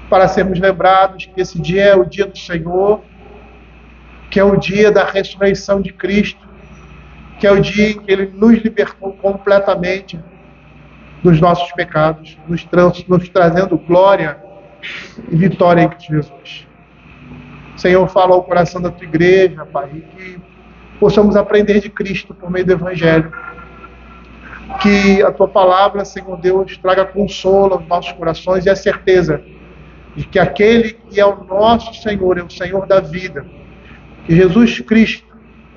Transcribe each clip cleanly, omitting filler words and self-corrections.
para sermos lembrados que esse dia é o dia do Senhor, que é o dia da ressurreição de Cristo, que é o dia em que Ele nos libertou completamente dos nossos pecados, nos trazendo glória e vitória em Cristo Jesus. Senhor, fala ao coração da Tua igreja, Pai, e que possamos aprender de Cristo por meio do Evangelho. Que a Tua palavra, Senhor Deus, traga consolo aos nossos corações e a certeza de que aquele que é o nosso Senhor, é o Senhor da vida, que Jesus Cristo,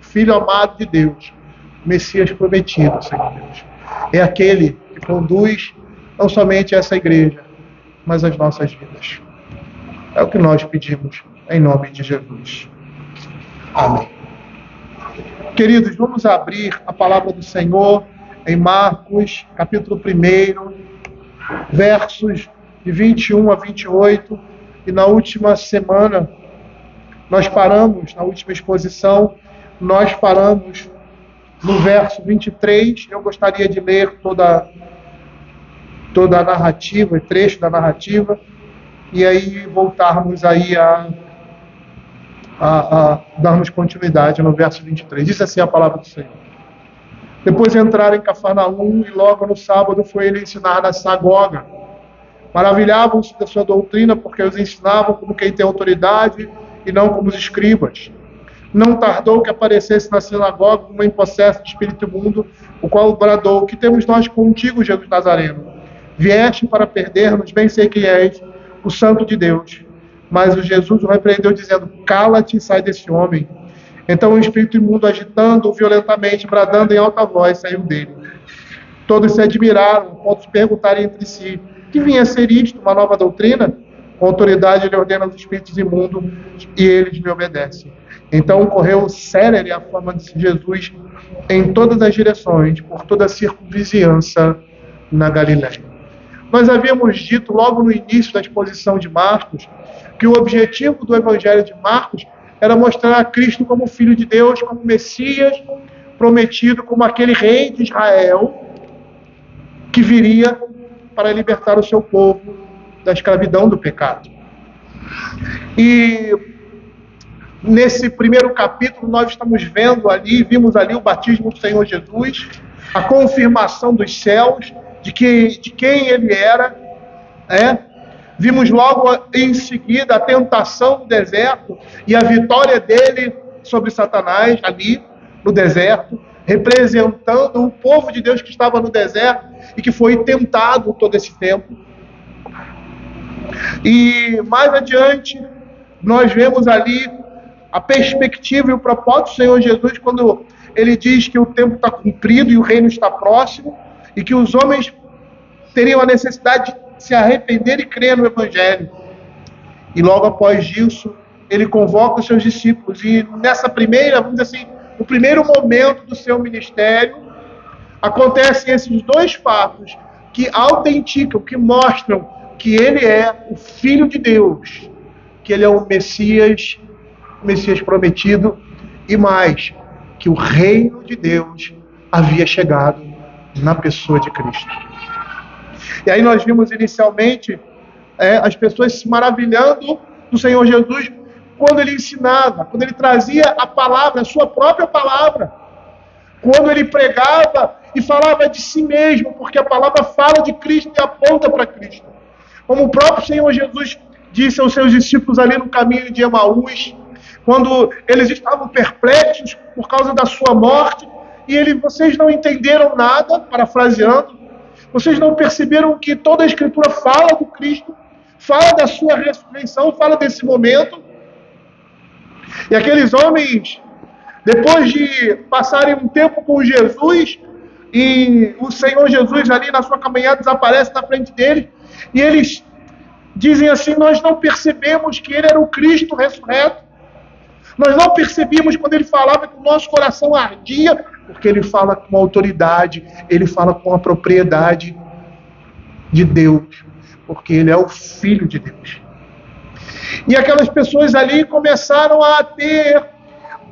Filho amado de Deus, Messias prometido, Senhor Deus, é aquele que conduz não somente essa igreja, mas as nossas vidas. É o que nós pedimos, em nome de Jesus. Amém. Queridos, vamos abrir a palavra do Senhor em Marcos, capítulo 1, versos de 21 a 28, e na última semana, na última exposição, nós paramos no verso 23, eu gostaria de ler toda a narrativa, o trecho da narrativa, e aí voltarmos aí a darmos continuidade no verso 23. Diz assim a palavra do Senhor. Depois entraram em Cafarnaum, e logo no sábado foi ele ensinar na sinagoga. Maravilhavam-se da sua doutrina, porque os ensinavam como quem tem autoridade, e não como os escribas. Não tardou que aparecesse na sinagoga uma impossessa de espírito imundo, o qual bradou: que temos nós contigo, Jesus Nazareno? Vieste para perder-nos, bem sei que és o Santo de Deus. Mas o Jesus o repreendeu, dizendo: cala-te e sai desse homem. Então o espírito imundo, agitando-o violentamente, bradando em alta voz, saiu dele. Todos se admiraram, a ponto de perguntarem entre si: que vinha a ser isto, uma nova doutrina? Com autoridade ele ordena aos espíritos imundos, e eles lhe obedecem. Então correu célere a fama de Jesus em todas as direções, por toda a circunvizinhança na Galiléia. Nós havíamos dito logo no início da exposição de Marcos que o objetivo do Evangelho de Marcos era mostrar a Cristo como Filho de Deus, como Messias prometido, como aquele rei de Israel que viria para libertar o seu povo da escravidão do pecado. E nesse primeiro capítulo nós vimos ali o batismo do Senhor Jesus, a confirmação dos céus de quem ele era, Vimos logo em seguida a tentação no deserto e a vitória dele sobre Satanás ali no deserto, representando o povo de Deus que estava no deserto e que foi tentado todo esse tempo. E mais adiante nós vemos ali a perspectiva e o propósito do Senhor Jesus quando ele diz que o tempo está cumprido e o reino está próximo e que os homens teriam a necessidade de se arrepender e crer no Evangelho. E logo após isso, ele convoca os seus discípulos. E nessa vamos dizer assim, no primeiro momento do seu ministério, acontecem esses dois fatos que autenticam, que mostram que ele é o Filho de Deus, que ele é o Messias prometido, e mais, que o reino de Deus havia chegado na pessoa de Cristo. E aí nós vimos inicialmente as pessoas se maravilhando do Senhor Jesus quando ele ensinava, quando ele trazia a palavra, a sua própria palavra, quando ele pregava e falava de si mesmo, porque a palavra fala de Cristo e aponta para Cristo. Como o próprio Senhor Jesus disse aos seus discípulos ali no caminho de Emaús, quando eles estavam perplexos por causa da sua morte, e vocês não entenderam nada, parafraseando, vocês não perceberam que toda a Escritura fala do Cristo, fala da sua ressurreição, fala desse momento. E aqueles homens, depois de passarem um tempo com Jesus, e o Senhor Jesus ali na sua caminhada desaparece na frente deles, e eles dizem assim: nós não percebemos que ele era o Cristo ressurreto. Nós não percebíamos quando ele falava que o nosso coração ardia, porque ele fala com autoridade, ele fala com a propriedade de Deus, porque ele é o Filho de Deus. E aquelas pessoas ali começaram a ter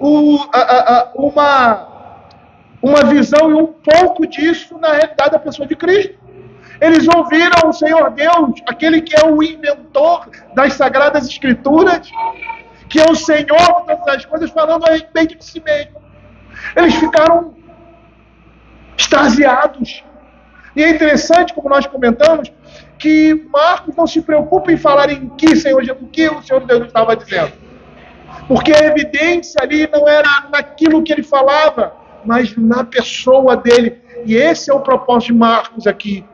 uma visão e um pouco disso na realidade da pessoa de Cristo. Eles ouviram o Senhor Deus, aquele que é o inventor das Sagradas Escrituras, que é o Senhor de todas as coisas, falando a respeito de si mesmo. Eles ficaram extasiados. E é interessante, como nós comentamos, que Marcos não se preocupa em falar em que Senhor Jesus, o que o Senhor Deus estava dizendo. Porque a evidência ali não era naquilo que ele falava, mas na pessoa dele. E esse é o propósito de Marcos aqui.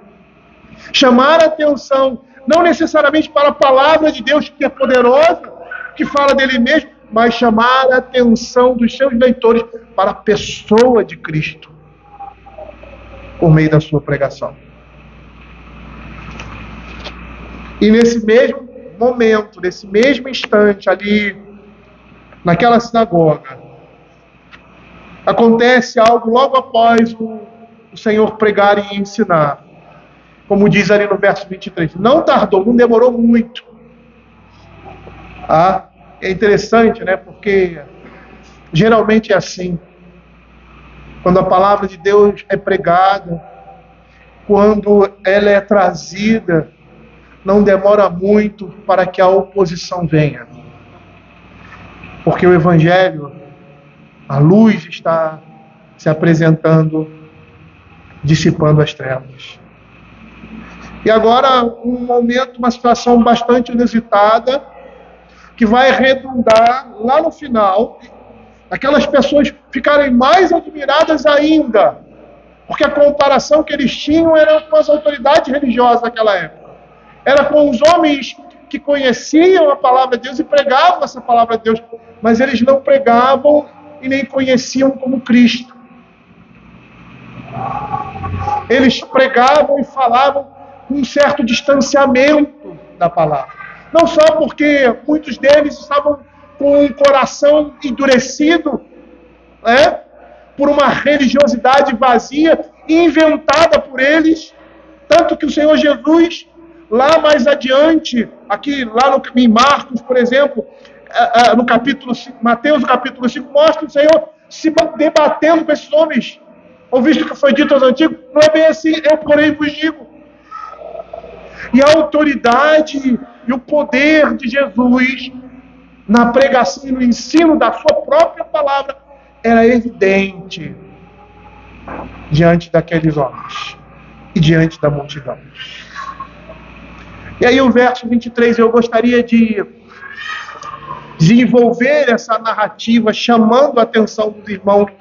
Chamar a atenção, não necessariamente para a palavra de Deus, que é poderosa, que fala dele mesmo, mas chamar a atenção dos seus leitores para a pessoa de Cristo, por meio da sua pregação. E nesse mesmo momento, nesse mesmo instante, ali, naquela sinagoga, acontece algo logo após o Senhor pregar e ensinar. Como diz ali no verso 23. Não tardou, não demorou muito. É interessante, né? Porque geralmente é assim. Quando a palavra de Deus é pregada, quando ela é trazida, não demora muito para que a oposição venha. Porque o Evangelho, a luz está se apresentando, dissipando as trevas. E agora um momento, uma situação bastante inusitada, que vai redundar lá no final, aquelas pessoas ficarem mais admiradas ainda, porque a comparação que eles tinham era com as autoridades religiosas daquela época. Era com os homens que conheciam a palavra de Deus e pregavam essa palavra de Deus, mas eles não pregavam e nem conheciam como Cristo. Eles pregavam e falavam com um certo distanciamento da palavra. Não só porque muitos deles estavam com um coração endurecido, por uma religiosidade vazia, inventada por eles, tanto que o Senhor Jesus, lá mais adiante, aqui lá em Marcos, por exemplo, no capítulo 5, Mateus, no capítulo 5, mostra o Senhor se debatendo com esses homens. Ouvisto o que foi dito aos antigos? Não é bem assim, eu porém vos digo. E a autoridade e o poder de Jesus na pregação e no ensino da sua própria palavra era evidente diante daqueles homens e diante da multidão. E aí o verso 23, eu gostaria de desenvolver essa narrativa, chamando a atenção dos irmãos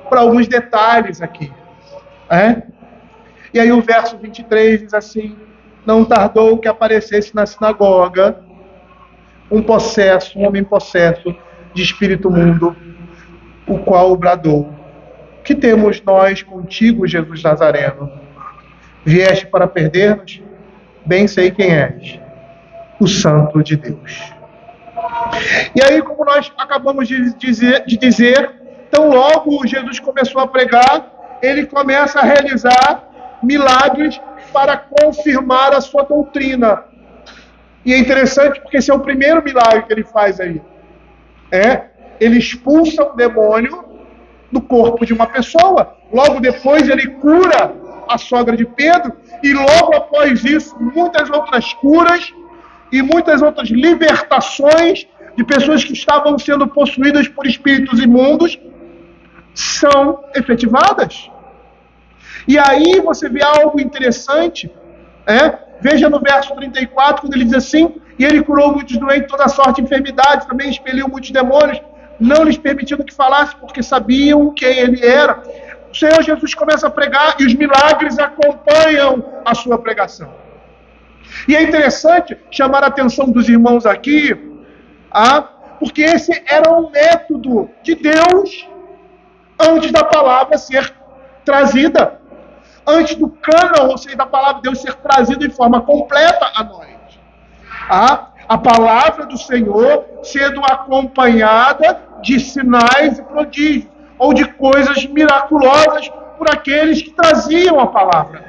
para alguns detalhes aqui. E aí o verso 23 diz assim: não tardou que aparecesse na sinagoga um homem possesso de espírito imundo, o qual bradou: que temos nós contigo, Jesus Nazareno? Vieste para perder-nos? Bem sei quem és, o Santo de Deus. E aí, como nós acabamos de dizer, tão logo Jesus começou a pregar, ele começa a realizar milagres para confirmar a sua doutrina. E é interessante porque esse é o primeiro milagre que ele faz aí. Ele expulsa um demônio do corpo de uma pessoa. Logo depois ele cura a sogra de Pedro. E logo após isso, muitas outras curas e muitas outras libertações de pessoas que estavam sendo possuídas por espíritos imundos são efetivadas. E aí você vê algo interessante. Veja no verso 34, quando ele diz assim: e ele curou muitos doentes, toda sorte de enfermidades, também expeliu muitos demônios, não lhes permitindo que falasse, porque sabiam quem ele era. O Senhor Jesus começa a pregar e os milagres acompanham a sua pregação. E é interessante chamar a atenção dos irmãos aqui, porque esse era um método de Deus antes da palavra ser trazida, antes do cânon, ou seja, da palavra de Deus ser trazida em forma completa a nós. A palavra do Senhor sendo acompanhada de sinais e prodígios, ou de coisas miraculosas por aqueles que traziam a palavra.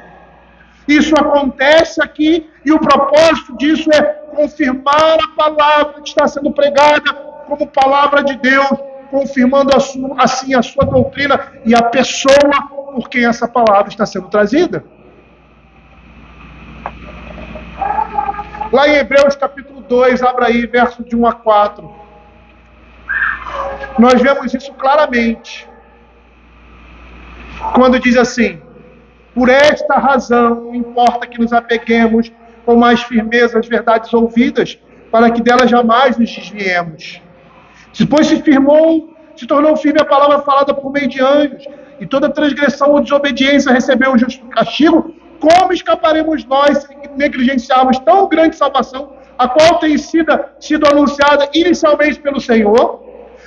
Isso acontece aqui, e o propósito disso é confirmar a palavra que está sendo pregada como palavra de Deus, confirmando assim a sua doutrina e a pessoa por quem essa palavra está sendo trazida. Lá em Hebreus capítulo 2, abra aí, verso de 1 a 4. Nós vemos isso claramente. Quando diz assim: por esta razão, importa que nos apeguemos com mais firmeza às verdades ouvidas, para que delas jamais nos desviemos. Depois se tornou firme a palavra falada por meio de anjos, e toda transgressão ou desobediência recebeu o justo castigo. Como escaparemos nós se negligenciarmos tão grande salvação, a qual tem sido anunciada inicialmente pelo Senhor?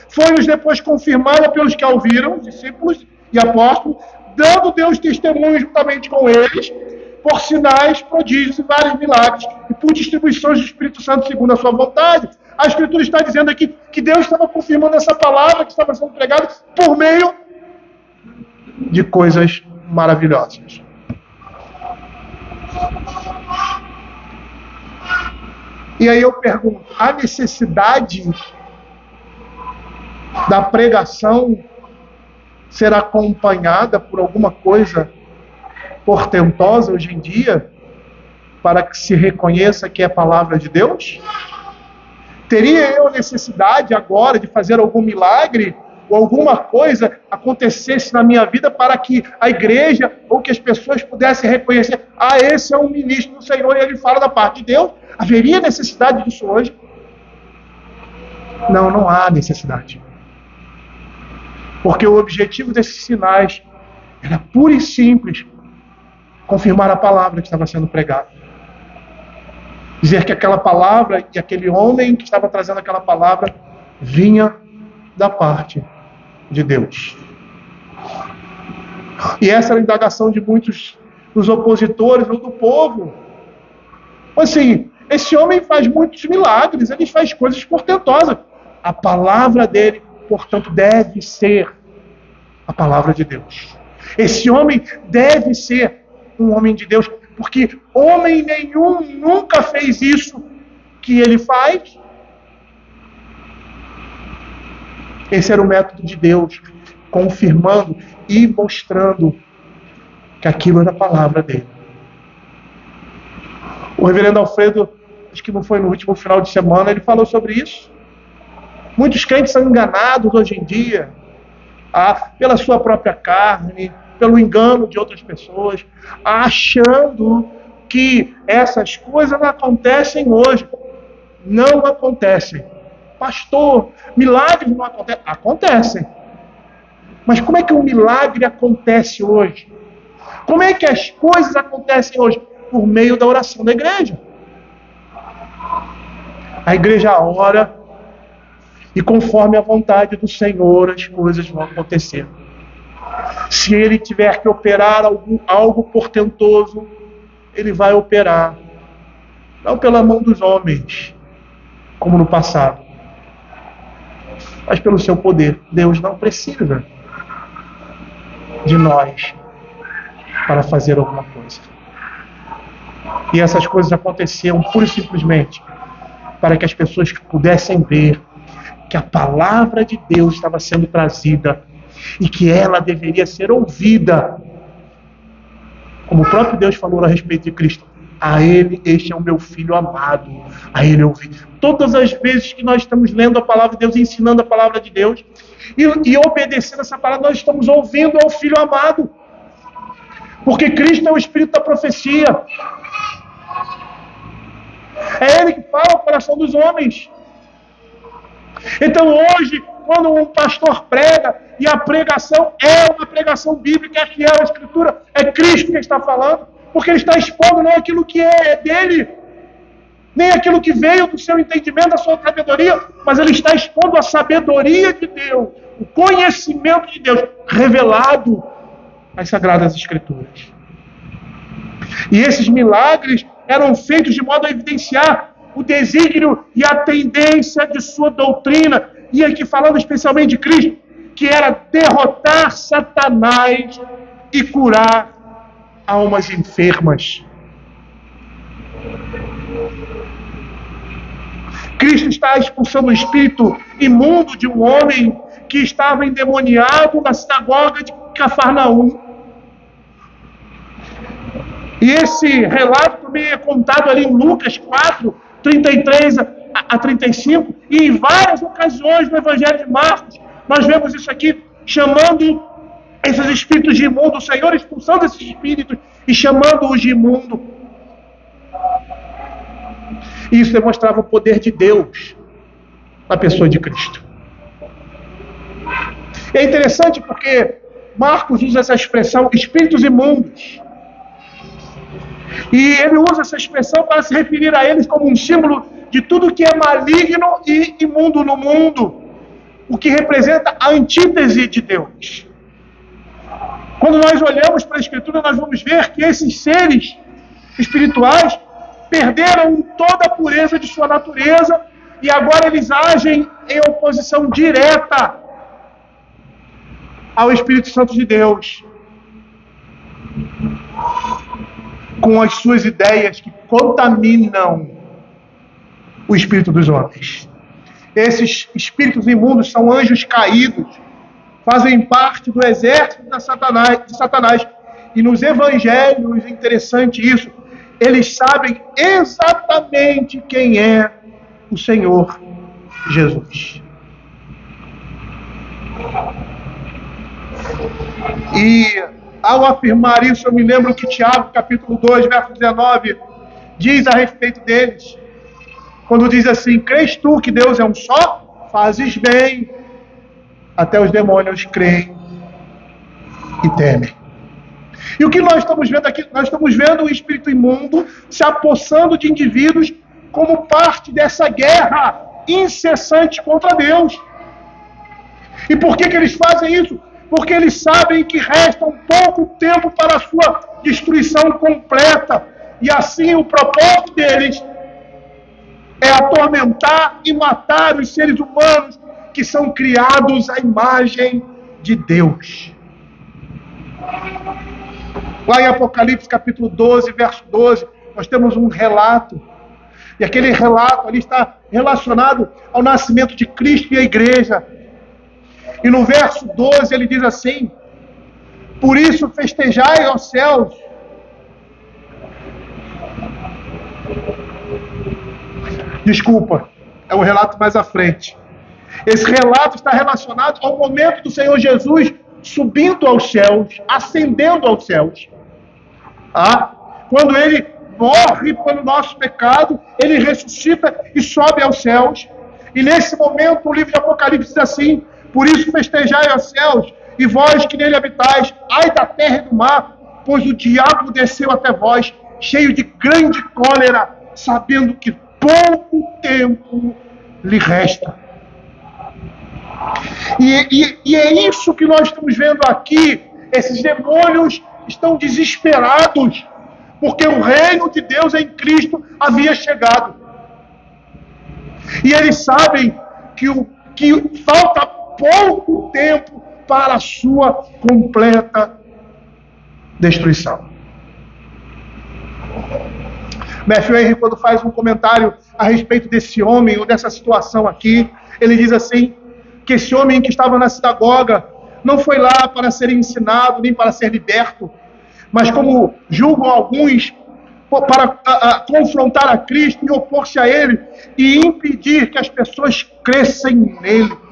Foi-nos depois confirmada pelos que a ouviram, discípulos e apóstolos, dando Deus testemunho juntamente com eles, por sinais, prodígios e vários milagres, e por distribuições do Espírito Santo segundo a sua vontade. A Escritura está dizendo aqui que Deus estava confirmando essa palavra que estava sendo pregada por meio de coisas maravilhosas. E aí eu pergunto, há necessidade da pregação ser acompanhada por alguma coisa portentosa hoje em dia, para que se reconheça que é a palavra de Deus? Teria eu necessidade agora de fazer algum milagre ou alguma coisa acontecesse na minha vida para que a igreja ou que as pessoas pudessem reconhecer: ah, esse é um ministro do Senhor e ele fala da parte de Deus? Haveria necessidade disso hoje? Não, não há necessidade. Porque o objetivo desses sinais era puro e simples confirmar a palavra que estava sendo pregada. Dizer que aquela palavra e aquele homem que estava trazendo aquela palavra vinha da parte de Deus. E essa era a indagação de muitos dos opositores ou do povo. Assim, esse homem faz muitos milagres, ele faz coisas portentosas. A palavra dele, portanto, deve ser a palavra de Deus. Esse homem deve ser um homem de Deus, porque homem nenhum nunca fez isso que ele faz. Esse era o método de Deus, confirmando e mostrando que aquilo era a palavra dele. O reverendo Alfredo, acho que não foi no último final de semana, ele falou sobre isso. Muitos crentes são enganados hoje em dia, pela sua própria carne, pelo engano de outras pessoas, achando que essas coisas não acontecem hoje. Não acontecem. Pastor, milagres não acontecem. Acontecem. Mas como é que o milagre acontece hoje? Como é que as coisas acontecem hoje? Por meio da oração da igreja. A igreja ora e conforme a vontade do Senhor as coisas vão acontecer. Se ele tiver que operar algo portentoso, ele vai operar. Não pela mão dos homens, como no passado, mas pelo seu poder. Deus não precisa de nós para fazer alguma coisa. E essas coisas aconteciam pura e simplesmente para que as pessoas pudessem ver que a palavra de Deus estava sendo trazida e que ela deveria ser ouvida. Como o próprio Deus falou a respeito de Cristo: a ele, este é o meu filho amado, a ele eu ouvi. Todas as vezes que nós estamos lendo a palavra de Deus, ensinando a palavra de Deus e obedecendo essa palavra, nós estamos ouvindo ao filho amado. Porque Cristo é o espírito da profecia. É ele que fala ao coração dos homens. Então hoje, quando um pastor prega, e a pregação é uma pregação bíblica, é fiel à Escritura, é Cristo que está falando, porque ele está expondo não aquilo que é dele, nem aquilo que veio do seu entendimento, da sua sabedoria, mas ele está expondo a sabedoria de Deus, o conhecimento de Deus, revelado nas Sagradas Escrituras. E esses milagres eram feitos de modo a evidenciar o desígnio e a tendência de sua doutrina, e aqui falando especialmente de Cristo, que era derrotar Satanás e curar almas enfermas. Cristo está expulsando o espírito imundo de um homem que estava endemoniado na sinagoga de Cafarnaum. E esse relato também é contado ali em Lucas 4, 33 a 35, e em várias ocasiões no Evangelho de Marcos, nós vemos isso aqui, chamando esses espíritos de imundo, o Senhor expulsando esses espíritos e chamando-os de imundo. E isso demonstrava o poder de Deus na pessoa de Cristo. E é interessante porque Marcos usa essa expressão, espíritos imundos. E ele usa essa expressão para se referir a eles como um símbolo de tudo que é maligno e imundo no mundo, o que representa a antítese de Deus. Quando nós olhamos para a Escritura, nós vamos ver que esses seres espirituais perderam toda a pureza de sua natureza e agora eles agem em oposição direta ao Espírito Santo de Deus, com as suas ideias que contaminam o espírito dos homens. Esses espíritos imundos são anjos caídos, fazem parte do exército de Satanás. E nos evangelhos, interessante isso, eles sabem exatamente quem é o Senhor Jesus. E ao afirmar isso, eu me lembro que Tiago, capítulo 2, verso 19, diz a respeito deles, quando diz assim: crês tu que Deus é um só? Fazes bem. Até os demônios creem e temem. E o que nós estamos vendo aqui? Nós estamos vendo o espírito imundo se apossando de indivíduos como parte dessa guerra incessante contra Deus. E por que eles fazem isso? Porque eles sabem que resta um pouco tempo para a sua destruição completa. E assim o propósito deles é atormentar e matar os seres humanos que são criados à imagem de Deus. Lá em Apocalipse capítulo 12, verso 12, nós temos um relato. E aquele relato ali está relacionado ao nascimento de Cristo e a igreja. E no verso 12 ele diz assim: por isso festejai, ó céus, desculpa, é um relato mais à frente. Esse relato está relacionado ao momento do Senhor Jesus subindo aos céus, ascendendo aos céus. Quando ele morre pelo nosso pecado, ele ressuscita e sobe aos céus. E nesse momento o livro de Apocalipse diz assim: por isso festejai aos céus, e vós que nele habitais, ai da terra e do mar, pois o diabo desceu até vós, cheio de grande cólera, sabendo que pouco tempo lhe resta. E é isso que nós estamos vendo aqui. Esses demônios estão desesperados, porque o reino de Deus em Cristo havia chegado. E eles sabem que falta pouco tempo para a sua completa destruição. Matthew Henry, quando faz um comentário a respeito desse homem ou dessa situação aqui, ele diz assim, que esse homem que estava na sinagoga não foi lá para ser ensinado, nem para ser liberto, mas como julgam alguns, para confrontar a Cristo e opor-se a Ele e impedir que as pessoas cresçam nele.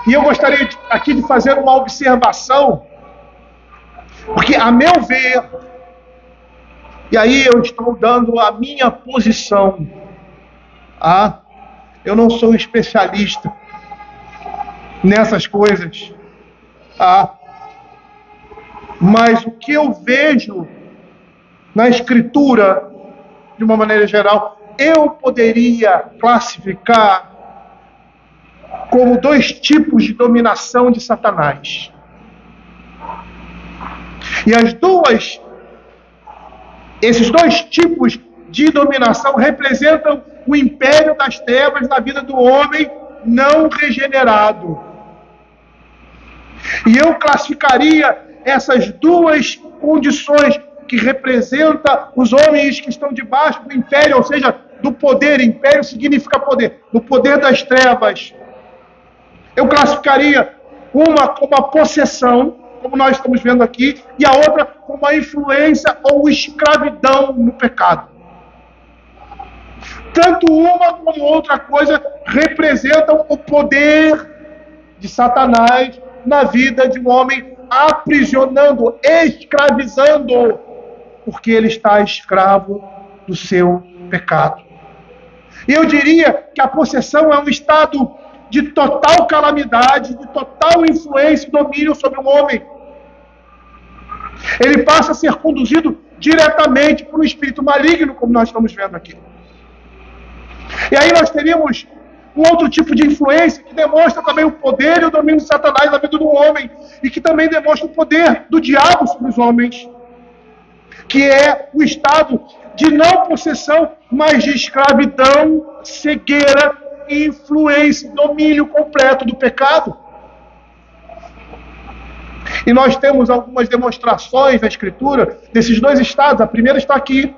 E eu gostaria aqui de fazer uma observação, porque a meu ver, e aí eu estou dando a minha posição, eu não sou especialista nessas coisas, mas o que eu vejo na Escritura, de uma maneira geral, eu poderia classificar como dois tipos de dominação de Satanás. E esses dois tipos de dominação representam o império das trevas na vida do homem não regenerado. E eu classificaria essas duas condições que representam os homens que estão debaixo do império, ou seja, do poder. Império significa poder, do poder das trevas. Eu classificaria uma como a possessão, como nós estamos vendo aqui, e a outra como a influência ou escravidão no pecado. Tanto uma como outra coisa representam o poder de Satanás na vida de um homem, aprisionando, escravizando, porque ele está escravo do seu pecado. E eu diria que a possessão é um estado de total calamidade, de total influência e domínio sobre um homem. Ele passa a ser conduzido diretamente por um espírito maligno, como nós estamos vendo aqui. E aí nós teríamos um outro tipo de influência que demonstra também o poder e o domínio de Satanás na vida do homem, e que também demonstra o poder do diabo sobre os homens, que é o estado de não possessão, mas de escravidão, cegueira, influência, domínio completo do pecado. E nós temos algumas demonstrações na Escritura desses dois estados. A primeira está aqui: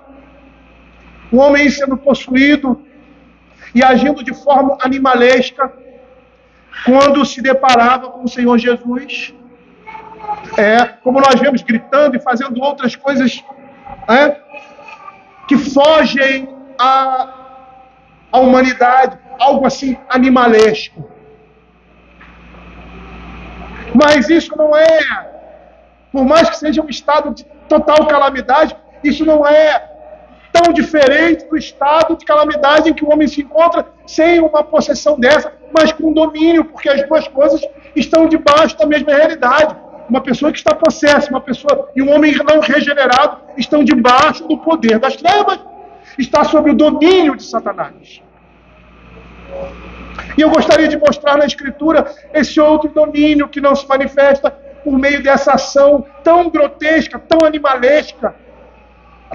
o homem sendo possuído e agindo de forma animalesca quando se deparava com o Senhor Jesus. Como nós vemos, gritando e fazendo outras coisas que fogem à humanidade, algo assim animalesco. Mas isso não é, por mais que seja um estado de total calamidade, isso não é tão diferente do estado de calamidade em que o homem se encontra sem uma possessão dessa, mas com domínio, porque as duas coisas estão debaixo da mesma realidade. Uma pessoa que está possessa, uma pessoa e um homem não regenerado estão debaixo do poder das trevas, está sob o domínio de Satanás. E eu gostaria de mostrar na Escritura esse outro domínio que não se manifesta por meio dessa ação tão grotesca, tão animalesca,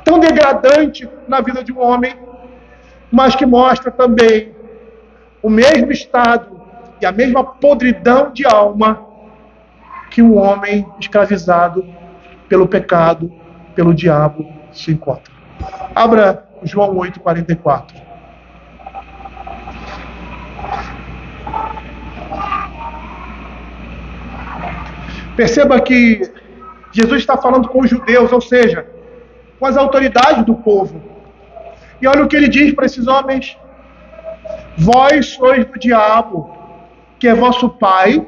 tão degradante na vida de um homem, mas que mostra também o mesmo estado e a mesma podridão de alma que um homem escravizado pelo pecado, pelo diabo, se encontra. Abra João 8,44. Perceba que Jesus está falando com os judeus, ou seja, com as autoridades do povo. E olha o que ele diz para esses homens: vós sois do diabo, que é vosso pai,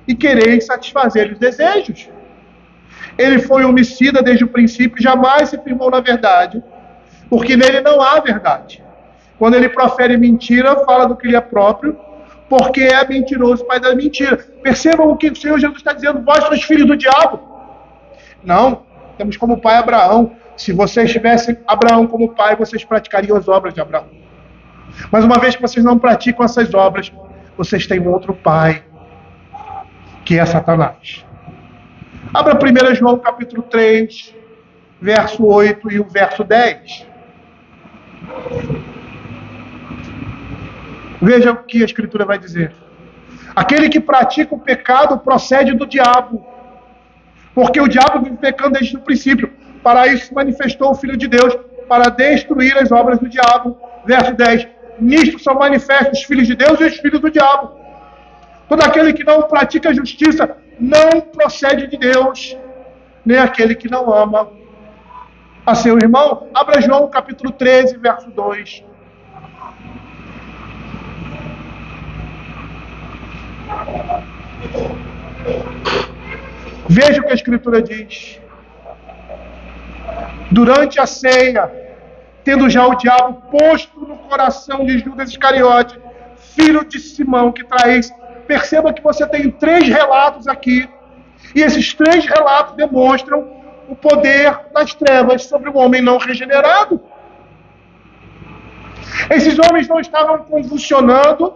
e quereis satisfazer os desejos. Ele foi homicida desde o princípio e jamais se firmou na verdade, porque nele não há verdade. Quando ele profere mentira, fala do que lhe é próprio, porque é mentiroso, pai da mentira. Percebam o que o Senhor Jesus está dizendo: vós sois filhos do diabo. Não, temos como pai Abraão. Se vocês tivessem Abraão como pai, vocês praticariam as obras de Abraão. Mas uma vez que vocês não praticam essas obras, vocês têm um outro pai, que é Satanás. Abra 1 João capítulo 3, verso 8 e o verso 10. Veja o que a Escritura vai dizer. Aquele que pratica o pecado procede do diabo, porque o diabo vive pecando desde o princípio. Para isso se manifestou o Filho de Deus, para destruir as obras do diabo. Verso 10. Nisto são manifestos os filhos de Deus e os filhos do diabo. Todo aquele que não pratica a justiça não procede de Deus, nem aquele que não ama a seu irmão. Abra João capítulo 13, verso 2. Veja o que a Escritura diz. Durante a ceia, tendo já o diabo posto no coração de Judas Iscariote, filho de Simão, que traísse. Perceba que você tem 3 relatos aqui, e esses 3 relatos demonstram o poder das trevas sobre o homem não regenerado. Esses homens não estavam convulsionando,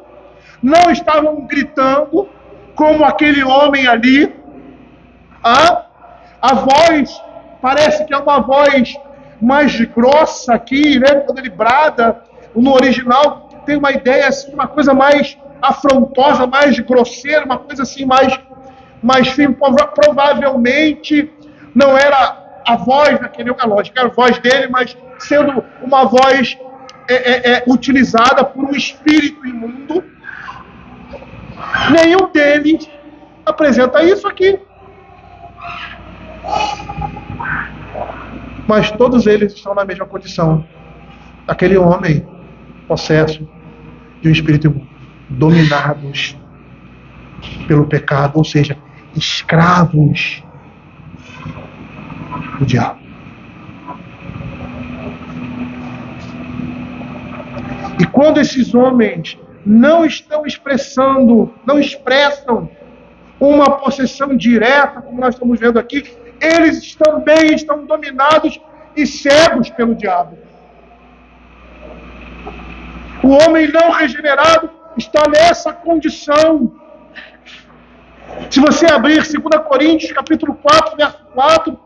não estavam gritando, como aquele homem ali. A voz parece que é uma voz mais grossa aqui, né? Quando ele brada, no original tem uma ideia assim, uma coisa mais afrontosa, mais grosseira, uma coisa assim mais firme. Provavelmente não era a voz daquele, é lógico, era a voz dele, mas sendo uma voz utilizada por um espírito imundo. Nenhum deles apresenta isso aqui. Mas todos eles estão na mesma condição. Aquele homem possesso de um espírito imundo, dominados pelo pecado, ou seja, escravos do diabo. E quando esses homens não estão expressam uma possessão direta, como nós estamos vendo aqui, eles também estão dominados e cegos pelo diabo. O homem não regenerado está nessa condição. Se você abrir 2 Coríntios, capítulo 4, verso 4,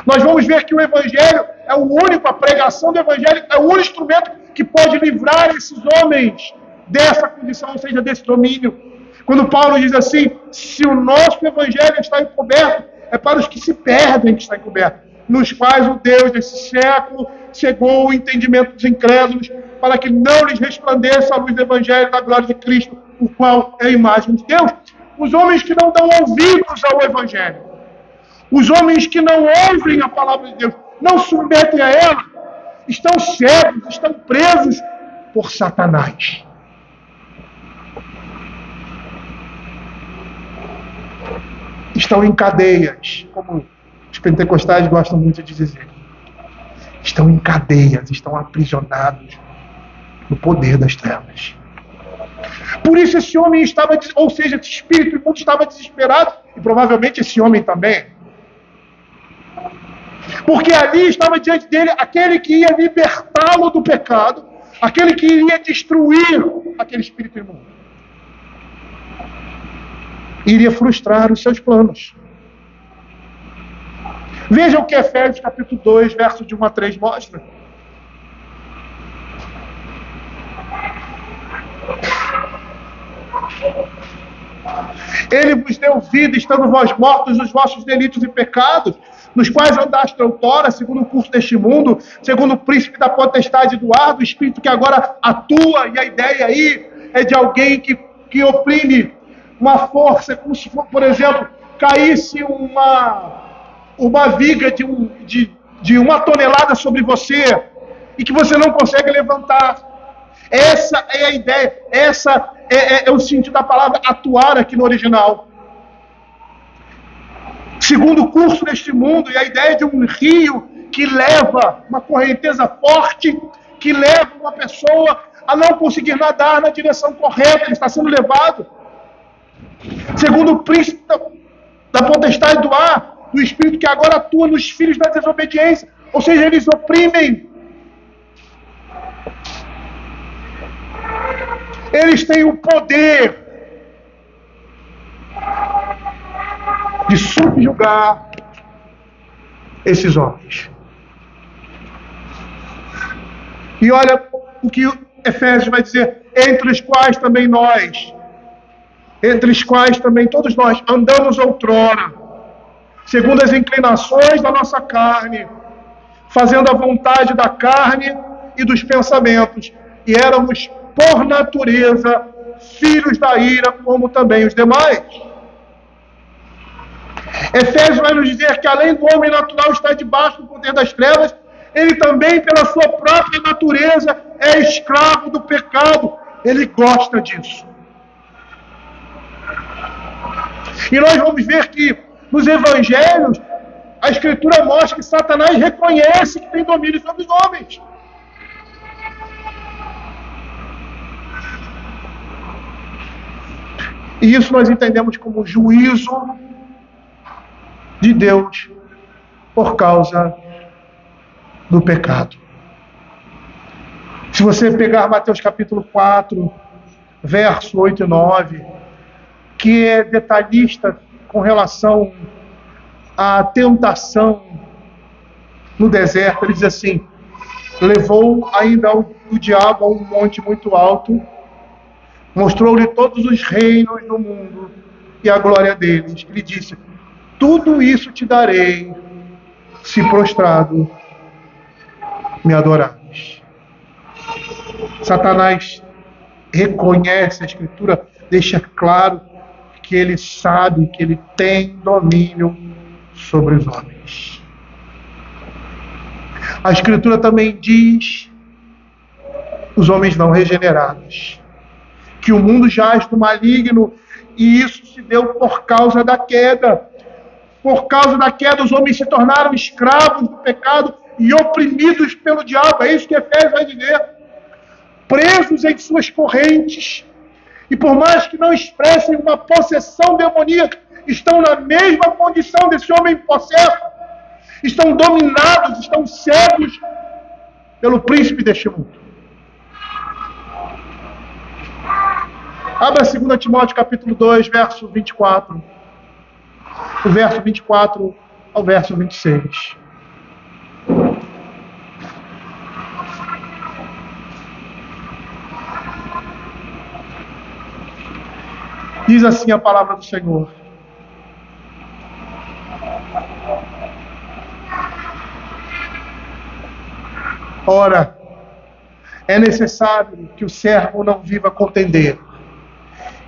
nós vamos ver que o Evangelho é o único, a pregação do Evangelho é o único instrumento que pode livrar esses homens dessa condição, ou seja, desse domínio. Quando Paulo diz assim, se o nosso Evangelho está encoberto, é para os que se perdem que está encoberto, nos quais o Deus desse século cegou o entendimento dos incrédulos, para que não lhes resplandeça a luz do Evangelho da glória de Cristo, o qual é a imagem de Deus. Os homens que não dão ouvidos ao Evangelho, os homens que não ouvem a palavra de Deus, não submetem a ela, estão cegos, estão presos por Satanás. Estão em cadeias, como os pentecostais gostam muito de dizer. Estão em cadeias, estão aprisionados no poder das trevas. Por isso esse homem estava, ou seja, esse espírito imundo estava desesperado, e provavelmente esse homem também. Porque ali estava diante dele aquele que ia libertá-lo do pecado, aquele que iria destruir aquele espírito imundo. Iria frustrar os seus planos. Veja o que Efésios capítulo 2, versos de 1 a 3 mostra. Ele vos deu vida, estando vós mortos nos vossos delitos e pecados, nos quais andaste outrora, segundo o curso deste mundo, segundo o príncipe da potestade do ar, do espírito que agora atua, e a ideia aí é de alguém que oprime uma força, como se, por exemplo, caísse uma viga de 1 tonelada sobre você, e que você não consegue levantar. Essa é a ideia, essa é o sentido da palavra atuar aqui no original. Segundo o curso deste mundo, e a ideia de um rio que leva uma correnteza forte, que leva uma pessoa a não conseguir nadar na direção correta, ele está sendo levado. Segundo o príncipe da potestade do ar, do espírito que agora atua nos filhos da desobediência, ou seja, eles oprimem. Eles têm o poder de subjugar esses homens. E olha o que Efésios vai dizer, entre os quais também nós, entre os quais também todos nós andamos outrora, segundo as inclinações da nossa carne, fazendo a vontade da carne e dos pensamentos, e éramos por natureza filhos da ira, como também os demais. Efésios vai nos dizer que além do homem natural estar debaixo do poder das trevas, ele também, pela sua própria natureza, é escravo do pecado. Ele gosta disso. E nós vamos ver que nos evangelhos, a Escritura mostra que Satanás reconhece que tem domínio sobre os homens. E isso nós entendemos como juízo de Deus por causa do pecado. Se você pegar Mateus capítulo 4, verso 8 e 9, que é detalhista com relação à tentação no deserto, ele diz assim, levou ainda o diabo a um monte muito alto, mostrou-lhe todos os reinos do mundo e a glória deles. Ele disse, tudo isso te darei, se prostrado me adorares. Satanás reconhece, a Escritura deixa claro que ele sabe que ele tem domínio sobre os homens. A Escritura também diz, os homens não regenerados, que o mundo jaz do maligno, e isso se deu por causa da queda. Por causa da queda, os homens se tornaram escravos do pecado e oprimidos pelo diabo. É isso que Efésios vai dizer. Presos em suas correntes. E por mais que não expressem uma possessão demoníaca, estão na mesma condição desse homem possesso. Estão dominados, estão cegos pelo príncipe deste mundo. Abra 2 Timóteo capítulo 2, verso 24. O verso 24 ao verso 26. Diz assim a palavra do Senhor. Ora, é necessário que o servo não viva contendendo,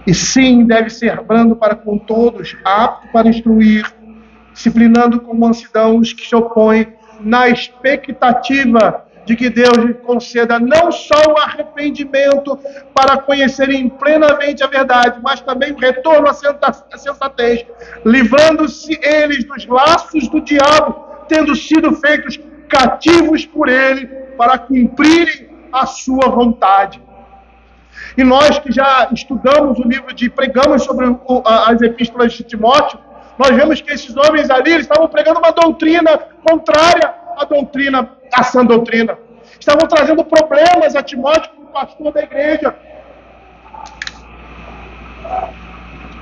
e sim deve ser brando para com todos, apto para instruir, disciplinando com mansidão os que se opõem, na expectativa de que Deus lhe conceda não só o arrependimento para conhecerem plenamente a verdade, mas também o retorno à sensatez, livrando-se eles dos laços do diabo, tendo sido feitos cativos por ele, para cumprirem a sua vontade. E nós que já estudamos o livro pregamos sobre as epístolas de Timóteo, nós vemos que esses homens ali, eles estavam pregando uma doutrina contrária à sã doutrina. Estavam trazendo problemas a Timóteo como pastor da igreja.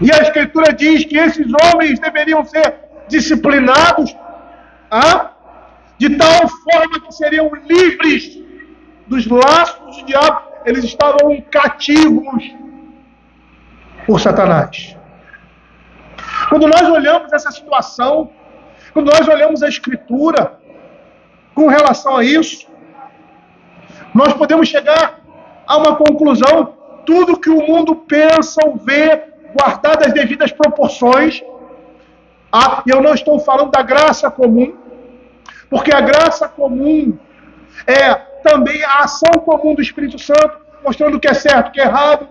E a Escritura diz que esses homens deveriam ser disciplinados, de tal forma que seriam livres dos laços do diabo. Eles estavam cativos por Satanás. Quando nós olhamos essa situação, quando nós olhamos a Escritura com relação a isso, nós podemos chegar a uma conclusão: tudo que o mundo pensa ou vê, guardado as devidas proporções. E eu não estou falando da graça comum, porque a graça comum é também a ação comum do Espírito Santo, mostrando o que é certo, o que é errado,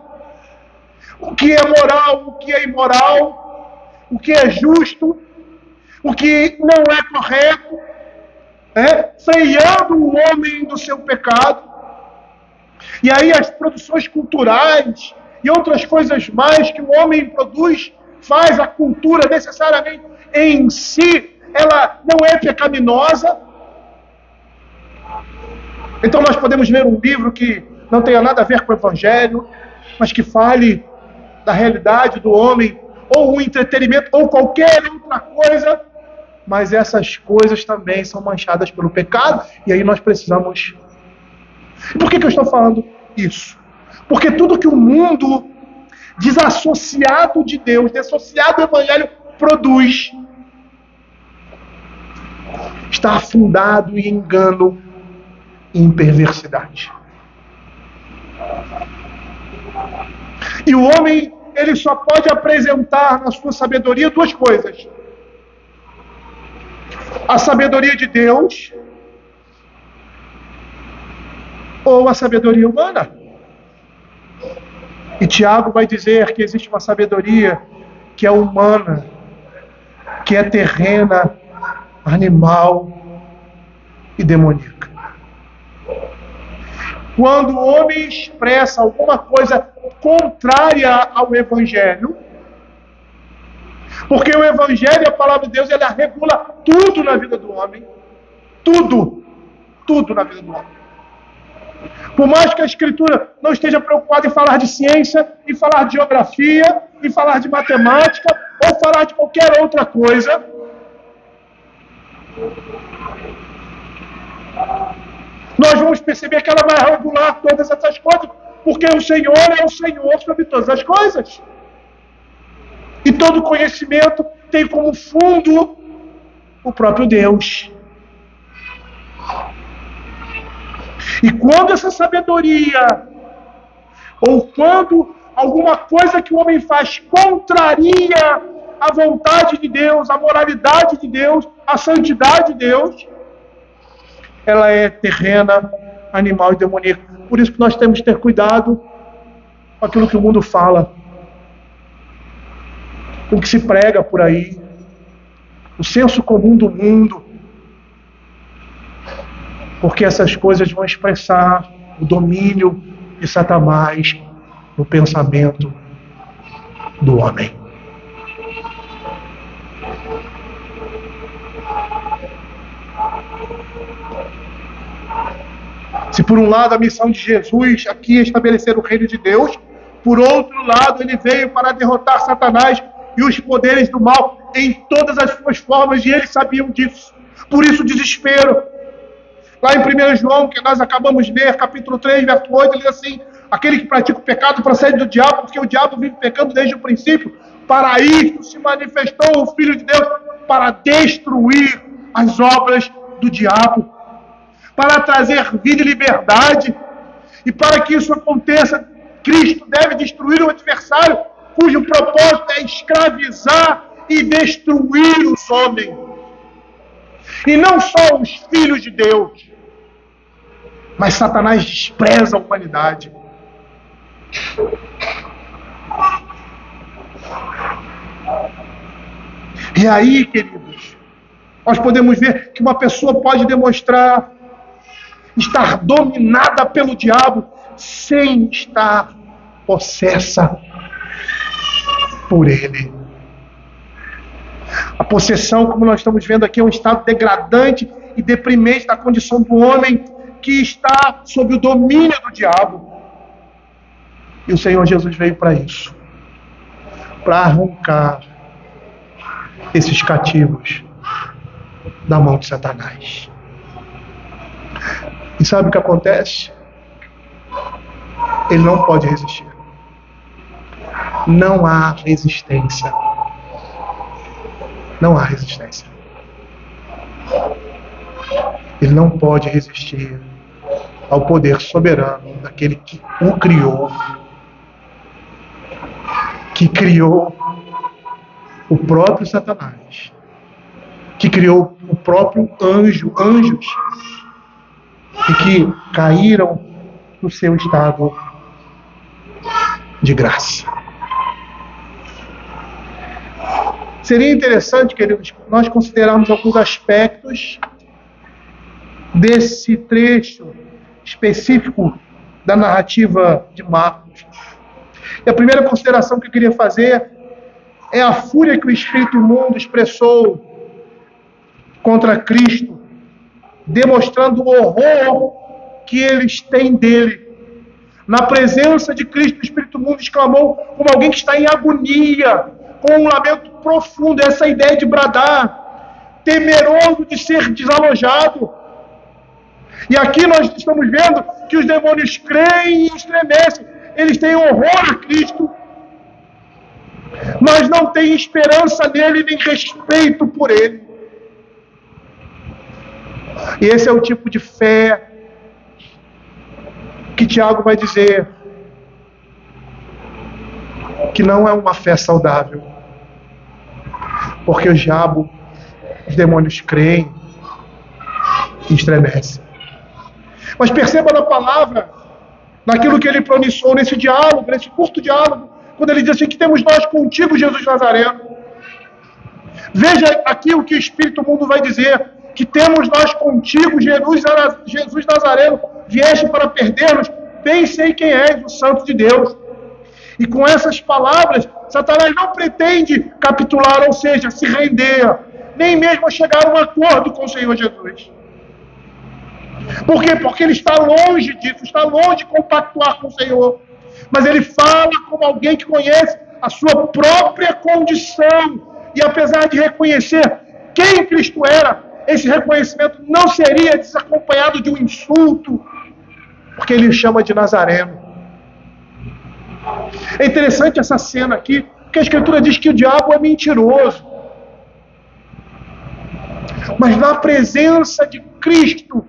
o que é moral, o que é imoral, o que é justo, o que não é correto, freando o homem do seu pecado. E aí as produções culturais e outras coisas mais que o homem produz, faz a cultura necessariamente em si, ela não é pecaminosa. Então nós podemos ler um livro que não tenha nada a ver com o Evangelho, mas que fale da realidade do homem, ou o entretenimento, ou qualquer outra coisa, mas essas coisas também são manchadas pelo pecado, e aí nós precisamos... Por que eu estou falando isso? Porque tudo que o mundo desassociado de Deus, dissociado do Evangelho, produz, está afundado em engano, em perversidade. E o homem, ele só pode apresentar na sua sabedoria duas coisas: a sabedoria de Deus ou a sabedoria humana. E Tiago vai dizer que existe uma sabedoria que é humana, que é terrena, animal e demoníaca. Quando o homem expressa alguma coisa contrária ao Evangelho, porque o Evangelho e a palavra de Deus, ela regula tudo na vida do homem, tudo na vida do homem. Por mais que a Escritura não esteja preocupada em falar de ciência, em falar de geografia, em falar de matemática, ou falar de qualquer outra coisa, nós vamos perceber que ela vai regular todas essas coisas, porque o Senhor é o Senhor sobre todas as coisas. E todo conhecimento tem como fundo o próprio Deus. E quando essa sabedoria, ou quando alguma coisa que o homem faz contraria a vontade de Deus, a moralidade de Deus, a santidade de Deus, ela é terrena, animal e demoníaca. Por isso que nós temos que ter cuidado com aquilo que o mundo fala, com o que se prega por aí, o senso comum do mundo, porque essas coisas vão expressar o domínio de Satanás no pensamento do homem. Se por um lado a missão de Jesus aqui é estabelecer o reino de Deus, por outro lado ele veio para derrotar Satanás e os poderes do mal em todas as suas formas, e eles sabiam disso. Por isso o desespero. Lá em 1 João, que nós acabamos de ler, capítulo 3, verso 8, ele diz assim: aquele que pratica o pecado procede do diabo, porque o diabo vive pecando desde o princípio. Para isto se manifestou o Filho de Deus, para destruir as obras do diabo, para trazer vida e liberdade. E para que isso aconteça, Cristo deve destruir o adversário, cujo propósito é escravizar e destruir os homens. E não só os filhos de Deus, mas Satanás despreza a humanidade. E aí, queridos, nós podemos ver que uma pessoa pode demonstrar estar dominada pelo diabo sem estar possessa por ele. A possessão, como nós estamos vendo aqui, é um estado degradante e deprimente da condição do homem que está sob o domínio do diabo. E o Senhor Jesus veio para isso, para arrancar esses cativos da mão de Satanás. E sabe o que acontece? Ele não pode resistir. Não há resistência. Não há resistência. Ele não pode resistir ao poder soberano daquele que o criou, que criou o próprio Satanás, que criou o próprio anjos, e que caíram no seu estado de graça. Seria interessante, queridos, nós considerarmos alguns aspectos desse trecho específico da narrativa de Marcos. E a primeira consideração que eu queria fazer é a fúria que o espírito imundo expressou contra Cristo, demonstrando o horror que eles têm dele. Na presença de Cristo, o espírito imundo exclamou como alguém que está em agonia, com um lamento profundo, essa ideia de bradar, temeroso de ser desalojado. E aqui nós estamos vendo que os demônios creem e estremecem. Eles têm horror a Cristo, mas não têm esperança nele, nem respeito por ele. E esse é o tipo de fé que Tiago vai dizer que não é uma fé saudável, porque o diabo, os demônios creem e estremecem. Mas perceba na palavra, naquilo que ele pronunciou nesse diálogo, nesse curto diálogo, quando ele diz assim: que temos nós contigo, Jesus Nazareno. Veja aqui o que o Espírito Mundo vai dizer: que temos nós contigo, Jesus Nazareno, vieste para perder-nos, bem sei quem és, o Santo de Deus. E com essas palavras, Satanás não pretende capitular, ou seja, se render, nem mesmo chegar a um acordo com o Senhor Jesus. Por quê? Porque ele está longe disso, está longe de compactuar com o Senhor. Mas ele fala como alguém que conhece a sua própria condição. E apesar de reconhecer quem Cristo era, esse reconhecimento não seria desacompanhado de um insulto, porque ele o chama de Nazareno. É interessante essa cena aqui, porque a Escritura diz que o diabo é mentiroso. Mas na presença de Cristo,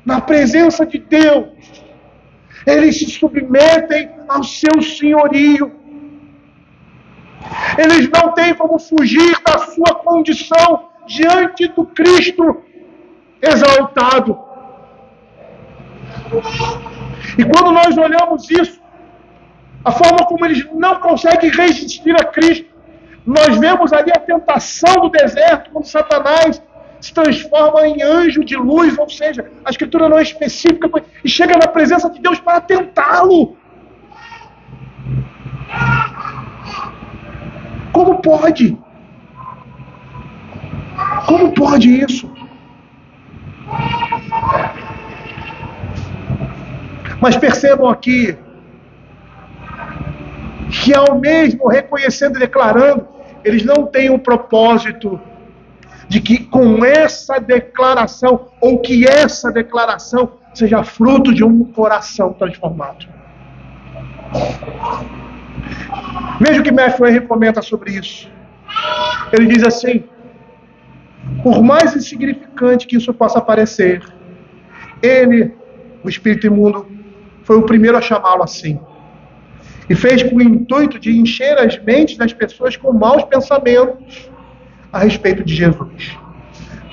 na presença de Deus, eles se submetem ao seu senhorio. Eles não têm como fugir da sua condição diante do Cristo exaltado. E quando nós olhamos isso, a forma como eles não conseguem resistir a Cristo, nós vemos ali a tentação do deserto, quando Satanás se transforma em anjo de luz, ou seja, a Escritura não é específica, e chega na presença de Deus para tentá-lo. Como pode? Como pode isso? Mas percebam aqui que ao mesmo reconhecendo e declarando, eles não têm o propósito de que com essa declaração, ou que essa declaração seja fruto de um coração transformado. Veja o que Matthew Henry comenta sobre isso. Ele diz assim: por mais insignificante que isso possa parecer, ele, o espírito imundo, foi o primeiro a chamá-lo assim. E fez com o intuito de encher as mentes das pessoas com maus pensamentos a respeito de Jesus.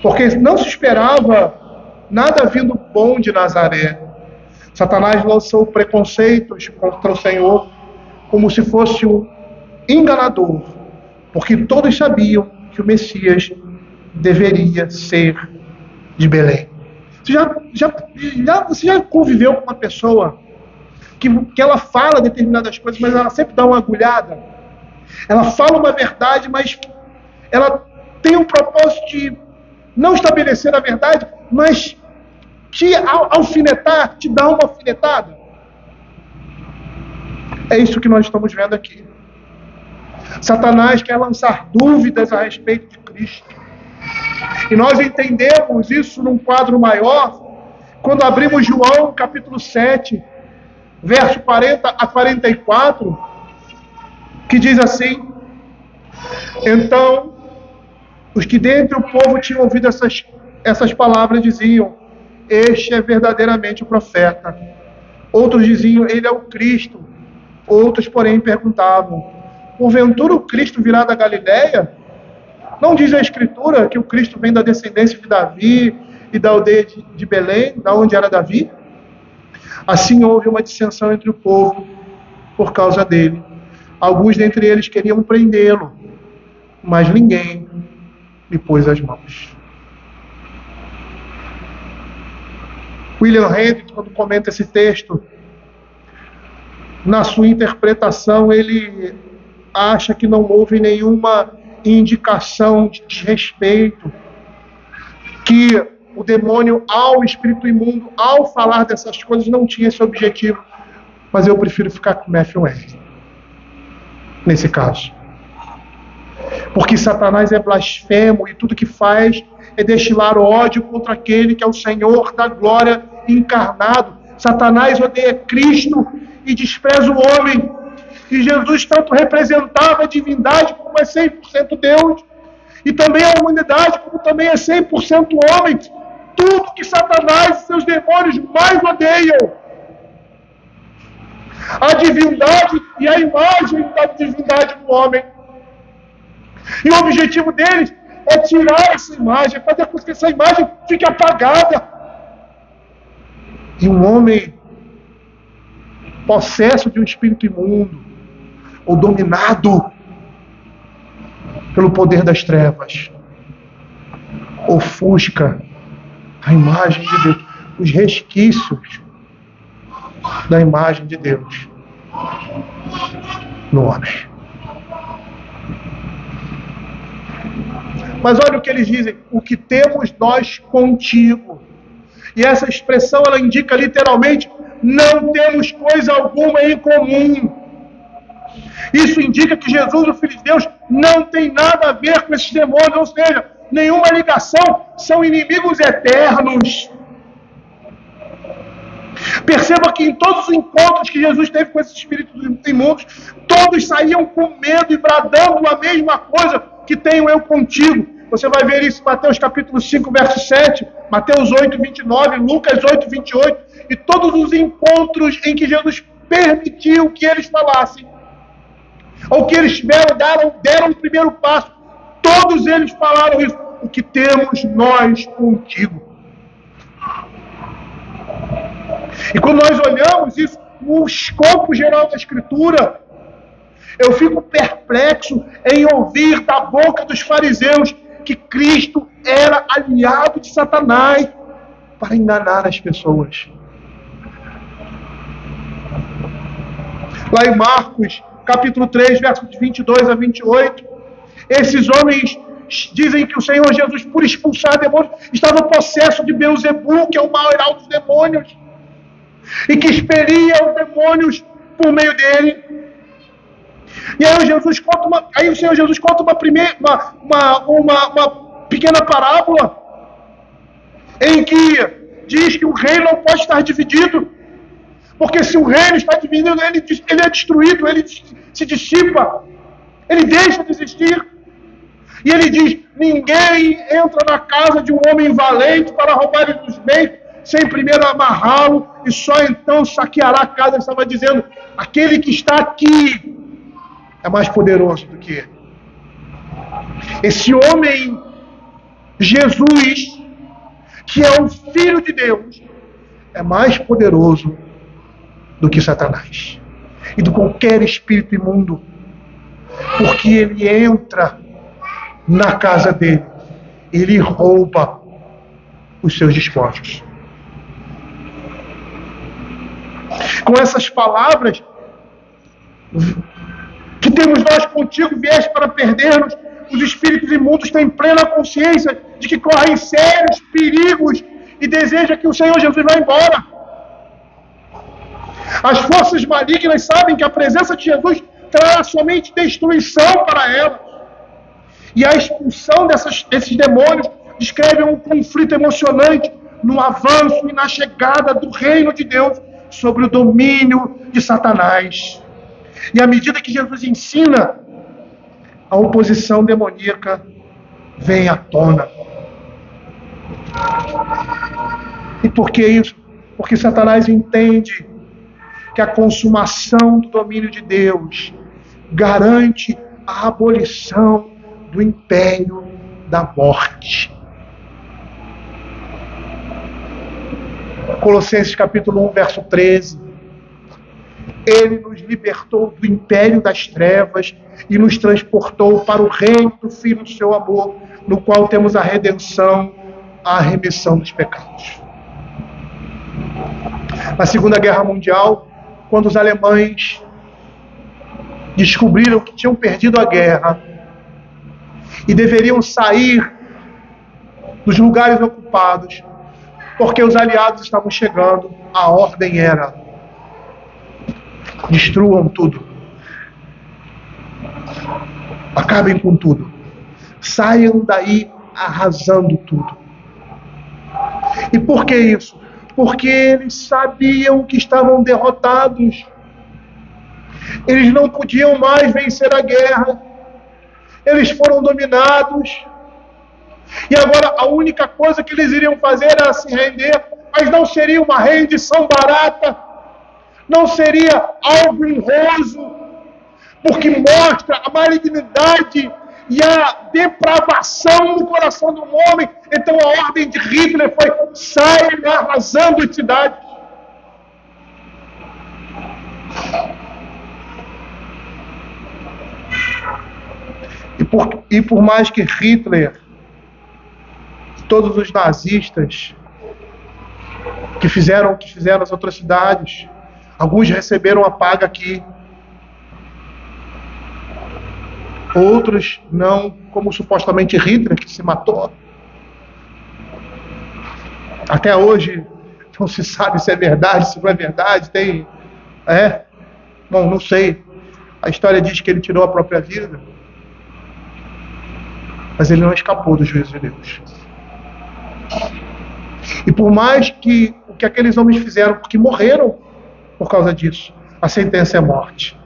Porque não se esperava nada vindo bom de Nazaré. Satanás lançou preconceitos contra o Senhor como se fosse um enganador, porque todos sabiam que o Messias deveria ser de Belém. Você já conviveu com uma pessoa que ela fala determinadas coisas, mas ela sempre dá uma agulhada? Ela fala uma verdade, mas ela tem um propósito de não estabelecer a verdade, mas te alfinetar, te dar uma alfinetada. É isso que nós estamos vendo aqui. Satanás quer lançar dúvidas a respeito de Cristo. E nós entendemos isso num quadro maior quando abrimos João capítulo 7, verso 40 a 44, que diz assim: então, os que dentre o povo tinham ouvido essas palavras diziam: este é verdadeiramente o profeta. Outros diziam: ele é o Cristo. Outros, porém, perguntavam: porventura o Cristo virá da Galileia? Não diz a Escritura que o Cristo vem da descendência de Davi e da aldeia de Belém, da onde era Davi? Assim houve uma dissensão entre o povo por causa dele. Alguns dentre eles queriam prendê-lo, mas ninguém lhe pôs as mãos. William Hendricks, quando comenta esse texto, na sua interpretação, ele acha que não houve nenhuma indicação de desrespeito, que o demônio, ao espírito imundo, ao falar dessas coisas, não tinha esse objetivo. Mas eu prefiro ficar com Matthew Henry nesse caso. Porque Satanás é blasfemo e tudo que faz é destilar ódio contra aquele que é o Senhor da glória encarnado. Satanás odeia Cristo e despreza o homem. E Jesus tanto representava a divindade, como é 100% Deus, e também a humanidade, como também é 100% homem. Tudo que Satanás e seus demônios mais odeiam. A divindade e a imagem da divindade do homem. E o objetivo deles é tirar essa imagem, fazer com que essa imagem fique apagada. E um homem possesso de um espírito imundo, ou dominado pelo poder das trevas, ofusca a imagem de Deus, os resquícios da imagem de Deus no homem. Mas olha o que eles dizem: o que temos nós contigo. E essa expressão, ela indica literalmente: não temos coisa alguma em comum. Isso indica que Jesus, o Filho de Deus, não tem nada a ver com esses demônios, ou seja, nenhuma ligação, são inimigos eternos. Perceba que em todos os encontros que Jesus teve com esses espíritos imundos, todos saíam com medo e bradando a mesma coisa: que tenho eu contigo. Você vai ver isso em Mateus capítulo 5, verso 7, Mateus 8, 29, Lucas 8, 28, e todos os encontros em que Jesus permitiu que eles falassem: Ao que eles deram o primeiro passo. Todos eles falaram isso. O que temos nós contigo? E quando nós olhamos isso no escopo geral da Escritura, eu fico perplexo em ouvir da boca dos fariseus que Cristo era aliado de Satanás para enganar as pessoas. Lá em Marcos, capítulo 3, versos 22 a 28, esses homens dizem que o Senhor Jesus, por expulsar demônios, estava possesso de Beelzebul, que é o maior dos demônios, e que expelia os demônios por meio dele. E aí o Senhor Jesus conta uma pequena parábola em que diz que o reino não pode estar dividido, porque se o reino está dividido, ele é destruído, ele se dissipa, ele deixa de existir. E ele diz: ninguém entra na casa de um homem valente para roubar os bens, sem primeiro amarrá-lo, e só então saqueará a casa. Ele estava dizendo: aquele que está aqui é mais poderoso do que ele. Esse homem, Jesus, que é o Filho de Deus, é mais poderoso do que Satanás e de qualquer espírito imundo, porque ele entra na casa dele, ele rouba os seus despojos. Com essas palavras: que temos nós contigo, vieste para perder-nos. Os espíritos imundos têm plena consciência de que correm sérios perigos e desejam que o Senhor Jesus vá embora. As forças malignas sabem que a presença de Jesus trará somente destruição para elas. E a expulsão desses demônios descreve um conflito emocionante no avanço e na chegada do reino de Deus sobre o domínio de Satanás. E à medida que Jesus ensina, a oposição demoníaca vem à tona. E por que isso? Porque Satanás entende que a consumação do domínio de Deus garante a abolição do império da morte. Colossenses capítulo 1, verso 13. Ele nos libertou do império das trevas e nos transportou para o reino do Filho do seu amor, no qual temos a redenção, a remissão dos pecados. Na Segunda Guerra Mundial, quando os alemães descobriram que tinham perdido a guerra e deveriam sair dos lugares ocupados, porque os aliados estavam chegando, a ordem era: destruam tudo, acabem com tudo, saiam daí arrasando tudo. E por que isso? Porque eles sabiam que estavam derrotados. Eles não podiam mais vencer a guerra. Eles foram dominados. E agora a única coisa que eles iriam fazer era se render, mas não seria uma rendição barata, não seria algo honroso, porque mostra a malignidade e a depravação no coração do homem. Então a ordem de Hitler foi: saiam arrasando as cidades. E por mais que Hitler, todos os nazistas que fizeram as atrocidades, alguns receberam a paga aqui, outros não, como supostamente Hitler, que se matou. Até hoje não se sabe se é verdade, se não é verdade. Bom, não sei. A história diz que ele tirou a própria vida, mas ele não escapou do juízo de Deus. E por mais que o que aqueles homens fizeram, porque morreram por causa disso, a sentença é morte.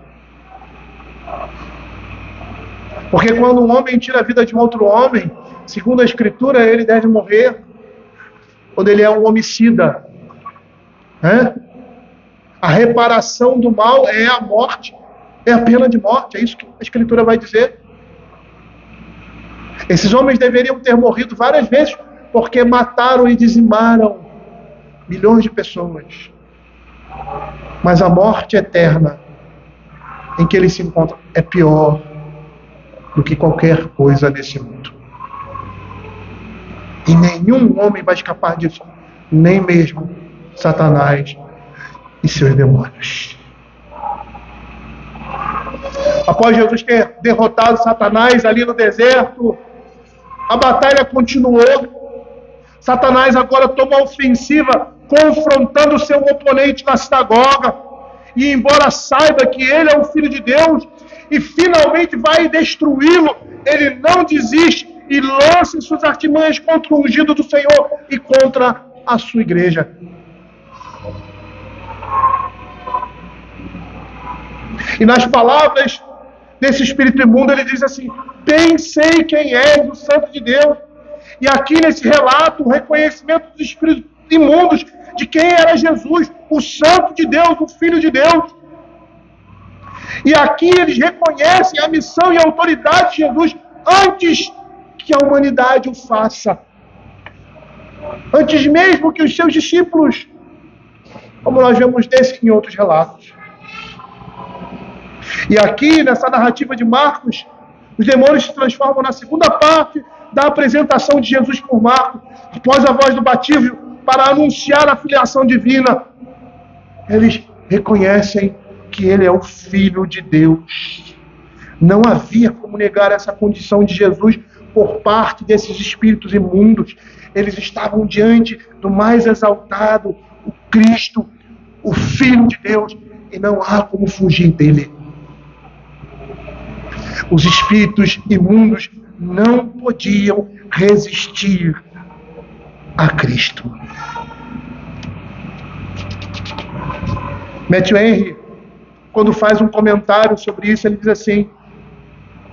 Porque quando um homem tira a vida de um outro homem, segundo a Escritura, ele deve morrer quando ele é um homicida. A reparação do mal é a morte. É a pena de morte, é isso que a Escritura vai dizer. Esses homens deveriam ter morrido várias vezes, porque mataram e dizimaram milhões de pessoas. Mas a morte eterna em que eles se encontram é pior do que qualquer coisa desse mundo. E nenhum homem vai escapar disso, nem mesmo Satanás e seus demônios. Após Jesus ter derrotado Satanás ali no deserto, a batalha continuou. Satanás agora toma a ofensiva, confrontando seu oponente na sinagoga. E embora saiba que ele é o Filho de Deus e finalmente vai destruí-lo, ele não desiste e lança suas artimanhas contra o ungido do Senhor e contra a sua igreja. E nas palavras desse espírito imundo, ele diz assim: bem sei quem és, o Santo de Deus. E aqui nesse relato, o reconhecimento dos espíritos imundos de quem era Jesus, o Santo de Deus, o Filho de Deus. E aqui eles reconhecem a missão e a autoridade de Jesus antes que a humanidade o faça. Antes mesmo que os seus discípulos, como nós vemos desse em outros relatos. E aqui, nessa narrativa de Marcos, os demônios se transformam na segunda parte da apresentação de Jesus por Marcos, após a voz do batismo, para anunciar a filiação divina. Eles reconhecem que ele é o Filho de Deus. Não havia como negar essa condição de Jesus por parte desses espíritos imundos. Eles estavam diante do mais exaltado, o Cristo, o Filho de Deus, e não há como fugir dele. Os espíritos imundos não podiam resistir a Cristo. Matthew Henry, quando faz um comentário sobre isso, ele diz assim: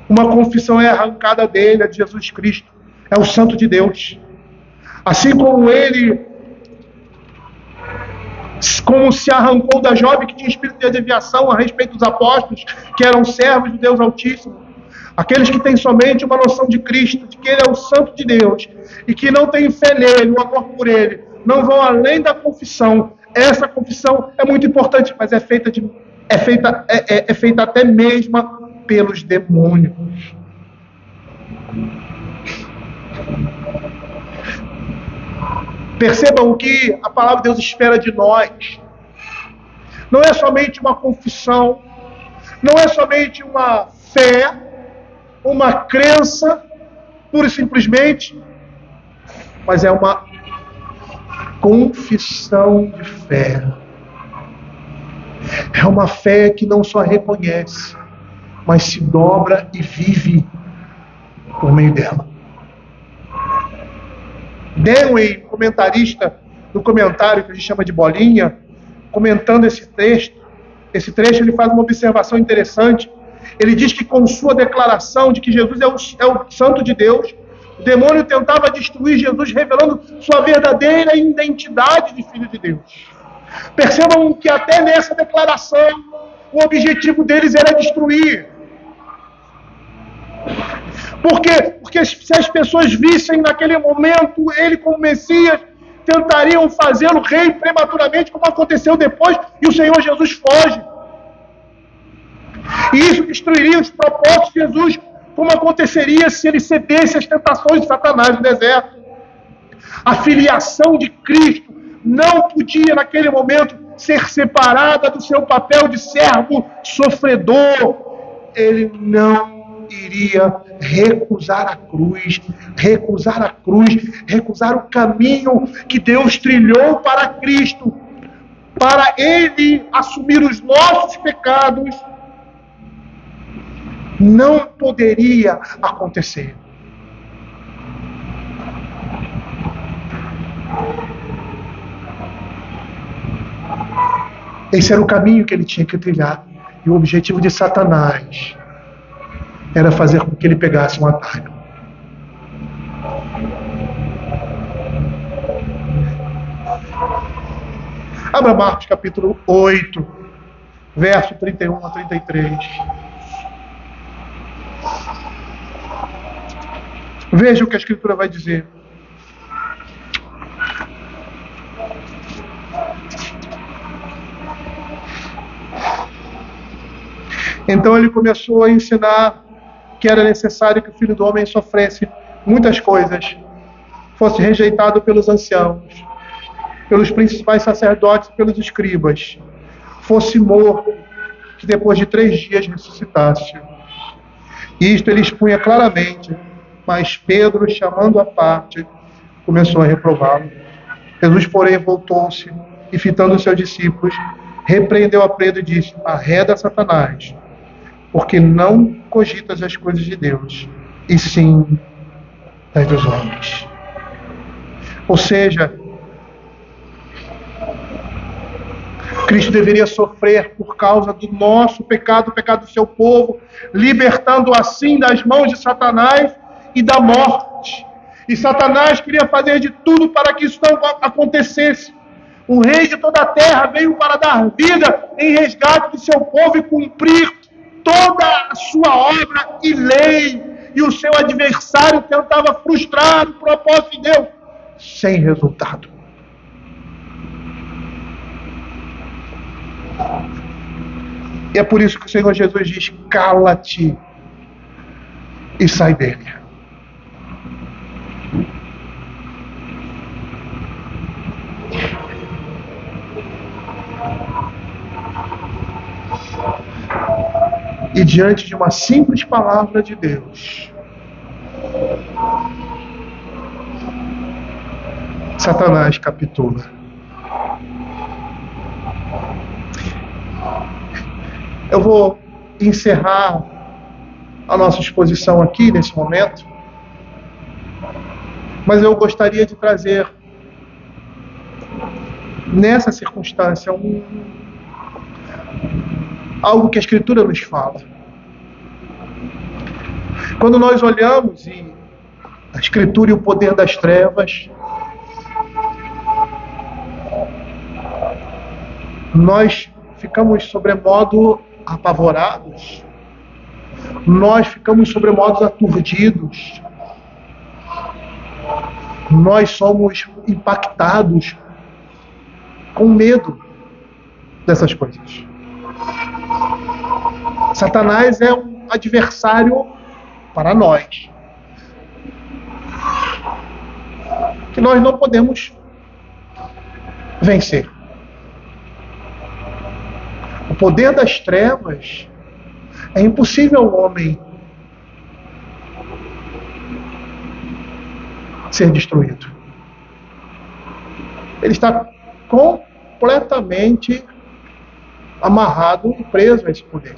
uma confissão é arrancada dele, a de Jesus Cristo, é o Santo de Deus. Assim como ele, como se arrancou da jovem que tinha espírito de adivinhação a respeito dos apóstolos, que eram servos de Deus Altíssimo, aqueles que têm somente uma noção de Cristo, de que ele é o Santo de Deus, e que não têm fé nele, o amor por ele, não vão além da confissão. Essa confissão é muito importante, mas é feita até mesmo pelos demônios. Percebam o que a palavra de Deus espera de nós. Não é somente uma confissão, não é somente uma fé, uma crença, pura e simplesmente, mas é uma confissão de fé. É uma fé que não só reconhece, mas se dobra e vive por meio dela. Denway, comentarista do comentário que a gente chama de bolinha, comentando esse trecho, ele faz uma observação interessante. Ele diz que com sua declaração de que Jesus é o Santo de Deus, o demônio tentava destruir Jesus, revelando sua verdadeira identidade de Filho de Deus. Percebam que até nessa declaração, o objetivo deles era destruir. Por quê? Porque se as pessoas vissem naquele momento ele como Messias, tentariam fazê-lo rei prematuramente, como aconteceu depois, e o Senhor Jesus foge. E isso destruiria os propósitos de Jesus, como aconteceria se ele cedesse às tentações de Satanás no deserto. A filiação de Cristo não podia, naquele momento, ser separada do seu papel de servo sofredor. Ele não iria recusar a cruz, recusar o caminho que Deus trilhou para Cristo, para ele assumir os nossos pecados. Não poderia acontecer. Esse era o caminho que ele tinha que trilhar. E o objetivo de Satanás era fazer com que ele pegasse um atalho. Abra Marcos capítulo 8. verso 31 a 33. Veja o que a Escritura vai dizer. Então ele começou a ensinar que era necessário que o Filho do Homem sofresse muitas coisas, fosse rejeitado pelos anciãos, pelos principais sacerdotes e pelos escribas, fosse morto, que depois de 3 dias ressuscitasse. Isto ele expunha claramente, mas Pedro, chamando à parte, começou a reprová-lo. Jesus, porém, voltou-se e, fitando os seus discípulos, repreendeu a Pedro e disse: arreda, Satanás, porque não cogitas as coisas de Deus, e sim as dos homens. Ou seja, Cristo deveria sofrer por causa do nosso pecado, o pecado do seu povo, libertando assim das mãos de Satanás e da morte. E Satanás queria fazer de tudo para que isso não acontecesse. O rei de toda a terra veio para dar vida em resgate do seu povo e cumprir toda a sua obra e lei. E o seu adversário tentava frustrar o propósito de Deus, sem resultado. E é por isso que o Senhor Jesus diz: cala-te e sai dele. E diante de uma simples palavra de Deus, Satanás capitula. Eu vou encerrar a nossa exposição aqui nesse momento, mas eu gostaria de trazer nessa circunstância algo que a Escritura nos fala. Quando nós olhamos e a Escritura e o poder das trevas, nós ficamos sobremodo apavorados, nós ficamos sobremodo aturdidos, nós somos impactados com medo dessas coisas. Satanás é um adversário para nós, que nós não podemos vencer. O poder das trevas é impossível ao homem ser destruído. Ele está completamente amarrado e preso a esse poder.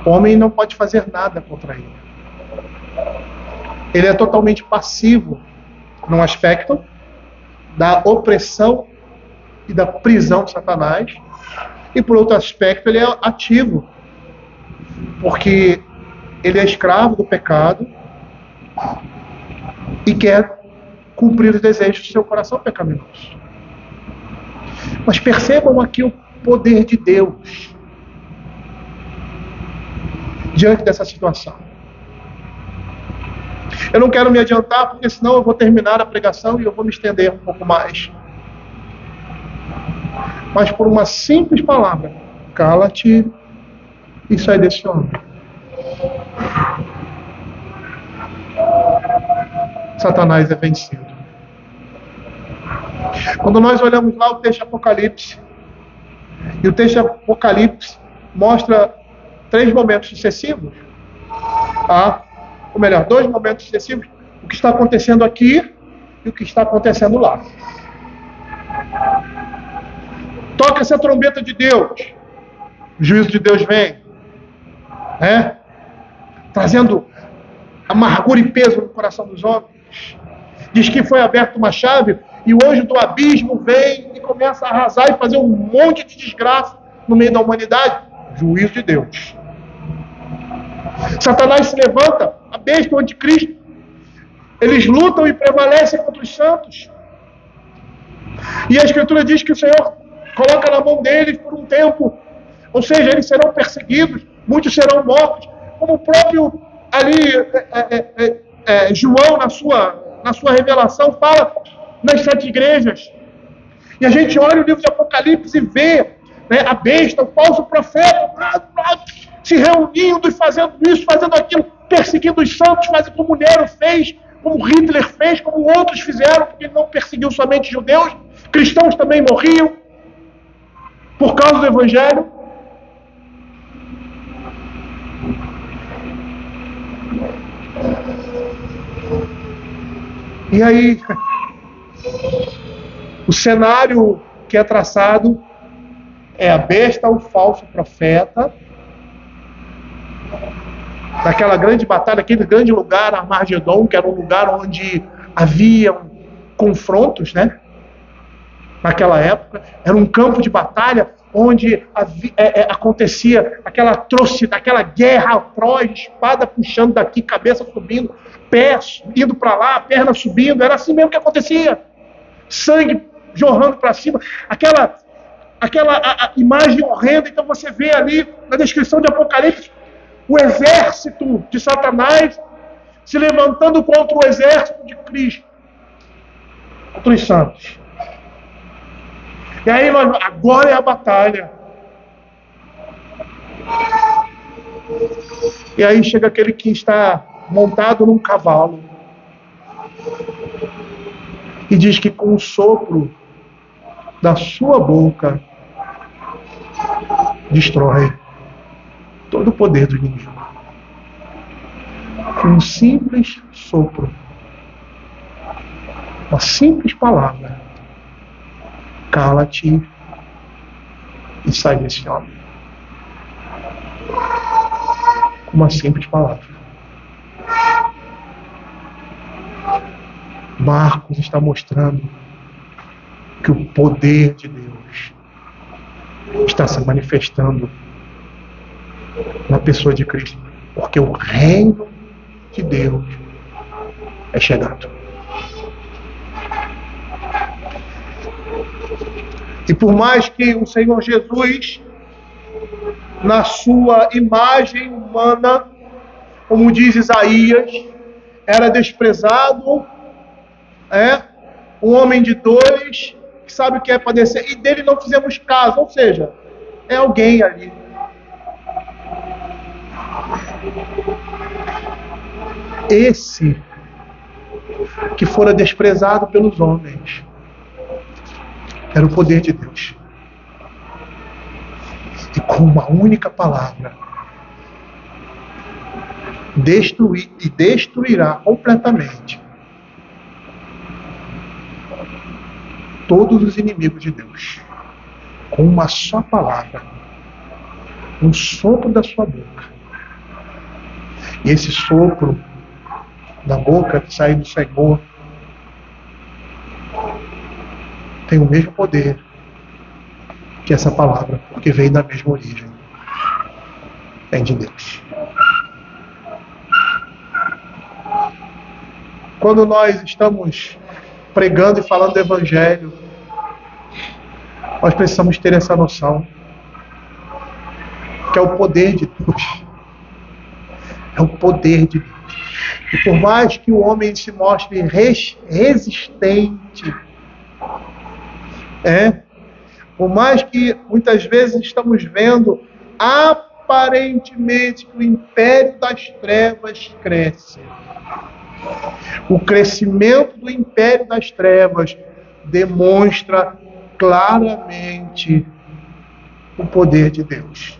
O homem não pode fazer nada contra ele. Ele é totalmente passivo num aspecto da opressão e da prisão de Satanás, e por outro aspecto ele é ativo, porque ele é escravo do pecado e quer cumprir os desejos do seu coração pecaminoso. Mas percebam aqui o poder de Deus diante dessa situação. Eu não quero me adiantar, porque senão eu vou terminar a pregação e eu vou me estender um pouco mais. Mas por uma simples palavra: cala-te e sai desse homem. Satanás é vencido. Quando nós olhamos lá o texto de Apocalipse, e o texto de Apocalipse mostra 3 momentos sucessivos, ou melhor, 2 momentos sucessivos: o que está acontecendo aqui e o que está acontecendo lá. Toca essa trombeta de Deus, o juízo de Deus vem, trazendo amargura e peso no coração dos homens. Diz que foi aberta uma chave e o anjo do abismo vem e começa a arrasar e fazer um monte de desgraça no meio da humanidade. Juízo de Deus. Satanás se levanta, a besta, o anticristo. Eles lutam e prevalecem contra os santos. E a Escritura diz que o Senhor coloca na mão deles por um tempo. Ou seja, eles serão perseguidos, muitos serão mortos, como o próprio ali João, na sua revelação, fala nas 7 igrejas. E a gente olha o livro de Apocalipse e vê, né, a besta, o falso profeta, se reunindo e fazendo isso, fazendo aquilo, perseguindo os santos, fazendo como Nero fez, como Hitler fez, como outros fizeram, porque ele não perseguiu somente judeus, cristãos também morriam por causa do Evangelho. E aí, o cenário que é traçado é a besta, o falso profeta, naquela grande batalha, aquele grande lugar, Armagedon, que era um lugar onde haviam confrontos, né? Naquela época, era um campo de batalha onde acontecia aquela atrocidade, aquela guerra atroz, espada puxando daqui, cabeça subindo, pés indo para lá, perna subindo, era assim mesmo que acontecia. Sangue jorrando para cima, aquela imagem horrenda. Então você vê ali na descrição de Apocalipse o exército de Satanás se levantando contra o exército de Cristo, contra os santos. E aí agora é a batalha. E aí chega aquele que está montado num cavalo e diz que com o sopro da sua boca destrói todo o poder do inimigo. Com um simples sopro, uma simples palavra, cala-te e sai desse homem. Com uma simples palavra. Marcos está mostrando que o poder de Deus está se manifestando na pessoa de Cristo, porque o reino de Deus é chegado. E por mais que o Senhor Jesus, na sua imagem humana, como diz Isaías, era desprezado, um homem de dores, que sabe o que é padecer, e dele não fizemos caso, ou seja, é alguém ali. Esse que fora desprezado pelos homens era o poder de Deus. E com uma única palavra destruirá completamente todos os inimigos de Deus. Com uma só palavra, um sopro da sua boca. E esse sopro da boca que sai do Senhor tem o mesmo poder que essa palavra, porque vem da mesma origem. Vem de Deus. Quando nós estamos pregando e falando do Evangelho, nós precisamos ter essa noção que é o poder de Deus. É o poder de Deus. E por mais que o homem se mostre resistente, por mais que muitas vezes estamos vendo aparentemente que o império das trevas cresce, o crescimento do império das trevas demonstra claramente o poder de Deus.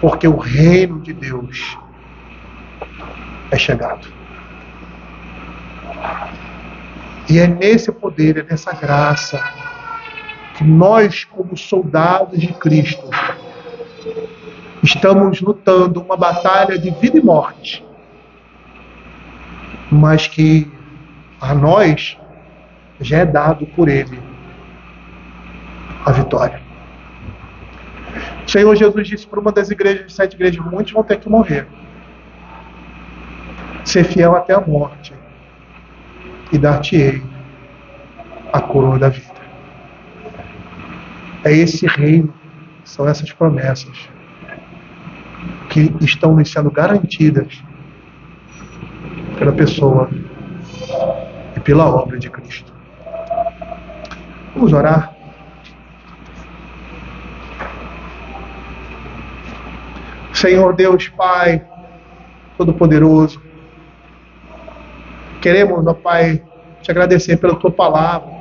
Porque o reino de Deus é chegado. E é nesse poder, é nessa graça, que nós, como soldados de Cristo, estamos lutando uma batalha de vida e morte, mas que a nós já é dado por Ele a vitória. O Senhor Jesus disse para uma das igrejas, 7 igrejas, muitos vão ter que morrer, ser fiel até a morte, e dar-te-ei a coroa da vida. É esse reino, são essas promessas que estão nos sendo garantidas pela pessoa e pela obra de Cristo. Vamos orar. Senhor Deus Pai Todo-Poderoso, queremos, ó Pai, te agradecer pela Tua palavra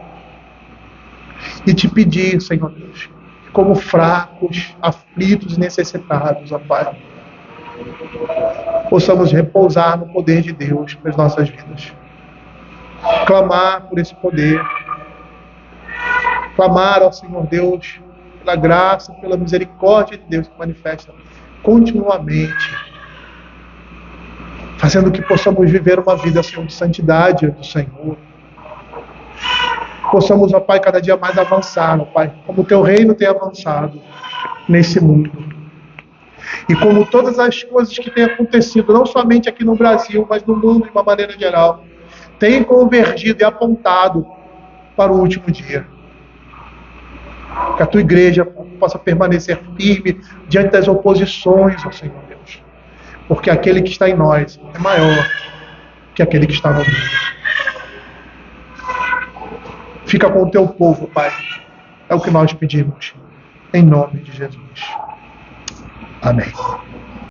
e te pedir, Senhor Deus, como fracos, aflitos e necessitados, ó Pai, possamos repousar no poder de Deus para as nossas vidas. Clamar por esse poder. Clamar ao Senhor Deus pela graça, pela misericórdia de Deus que manifesta continuamente, fazendo que possamos viver uma vida, Senhor, de santidade do Senhor. Possamos, ó Pai, cada dia mais avançar, ó Pai, como o Teu reino tem avançado nesse mundo. E como todas as coisas que têm acontecido, não somente aqui no Brasil, mas no mundo de uma maneira geral, têm convergido e apontado para o último dia. Que a Tua igreja possa permanecer firme diante das oposições, ó Senhor Deus. Porque aquele que está em nós é maior que aquele que está no mundo. Fica com o Teu povo, Pai. É o que nós pedimos. Em nome de Jesus. Amém.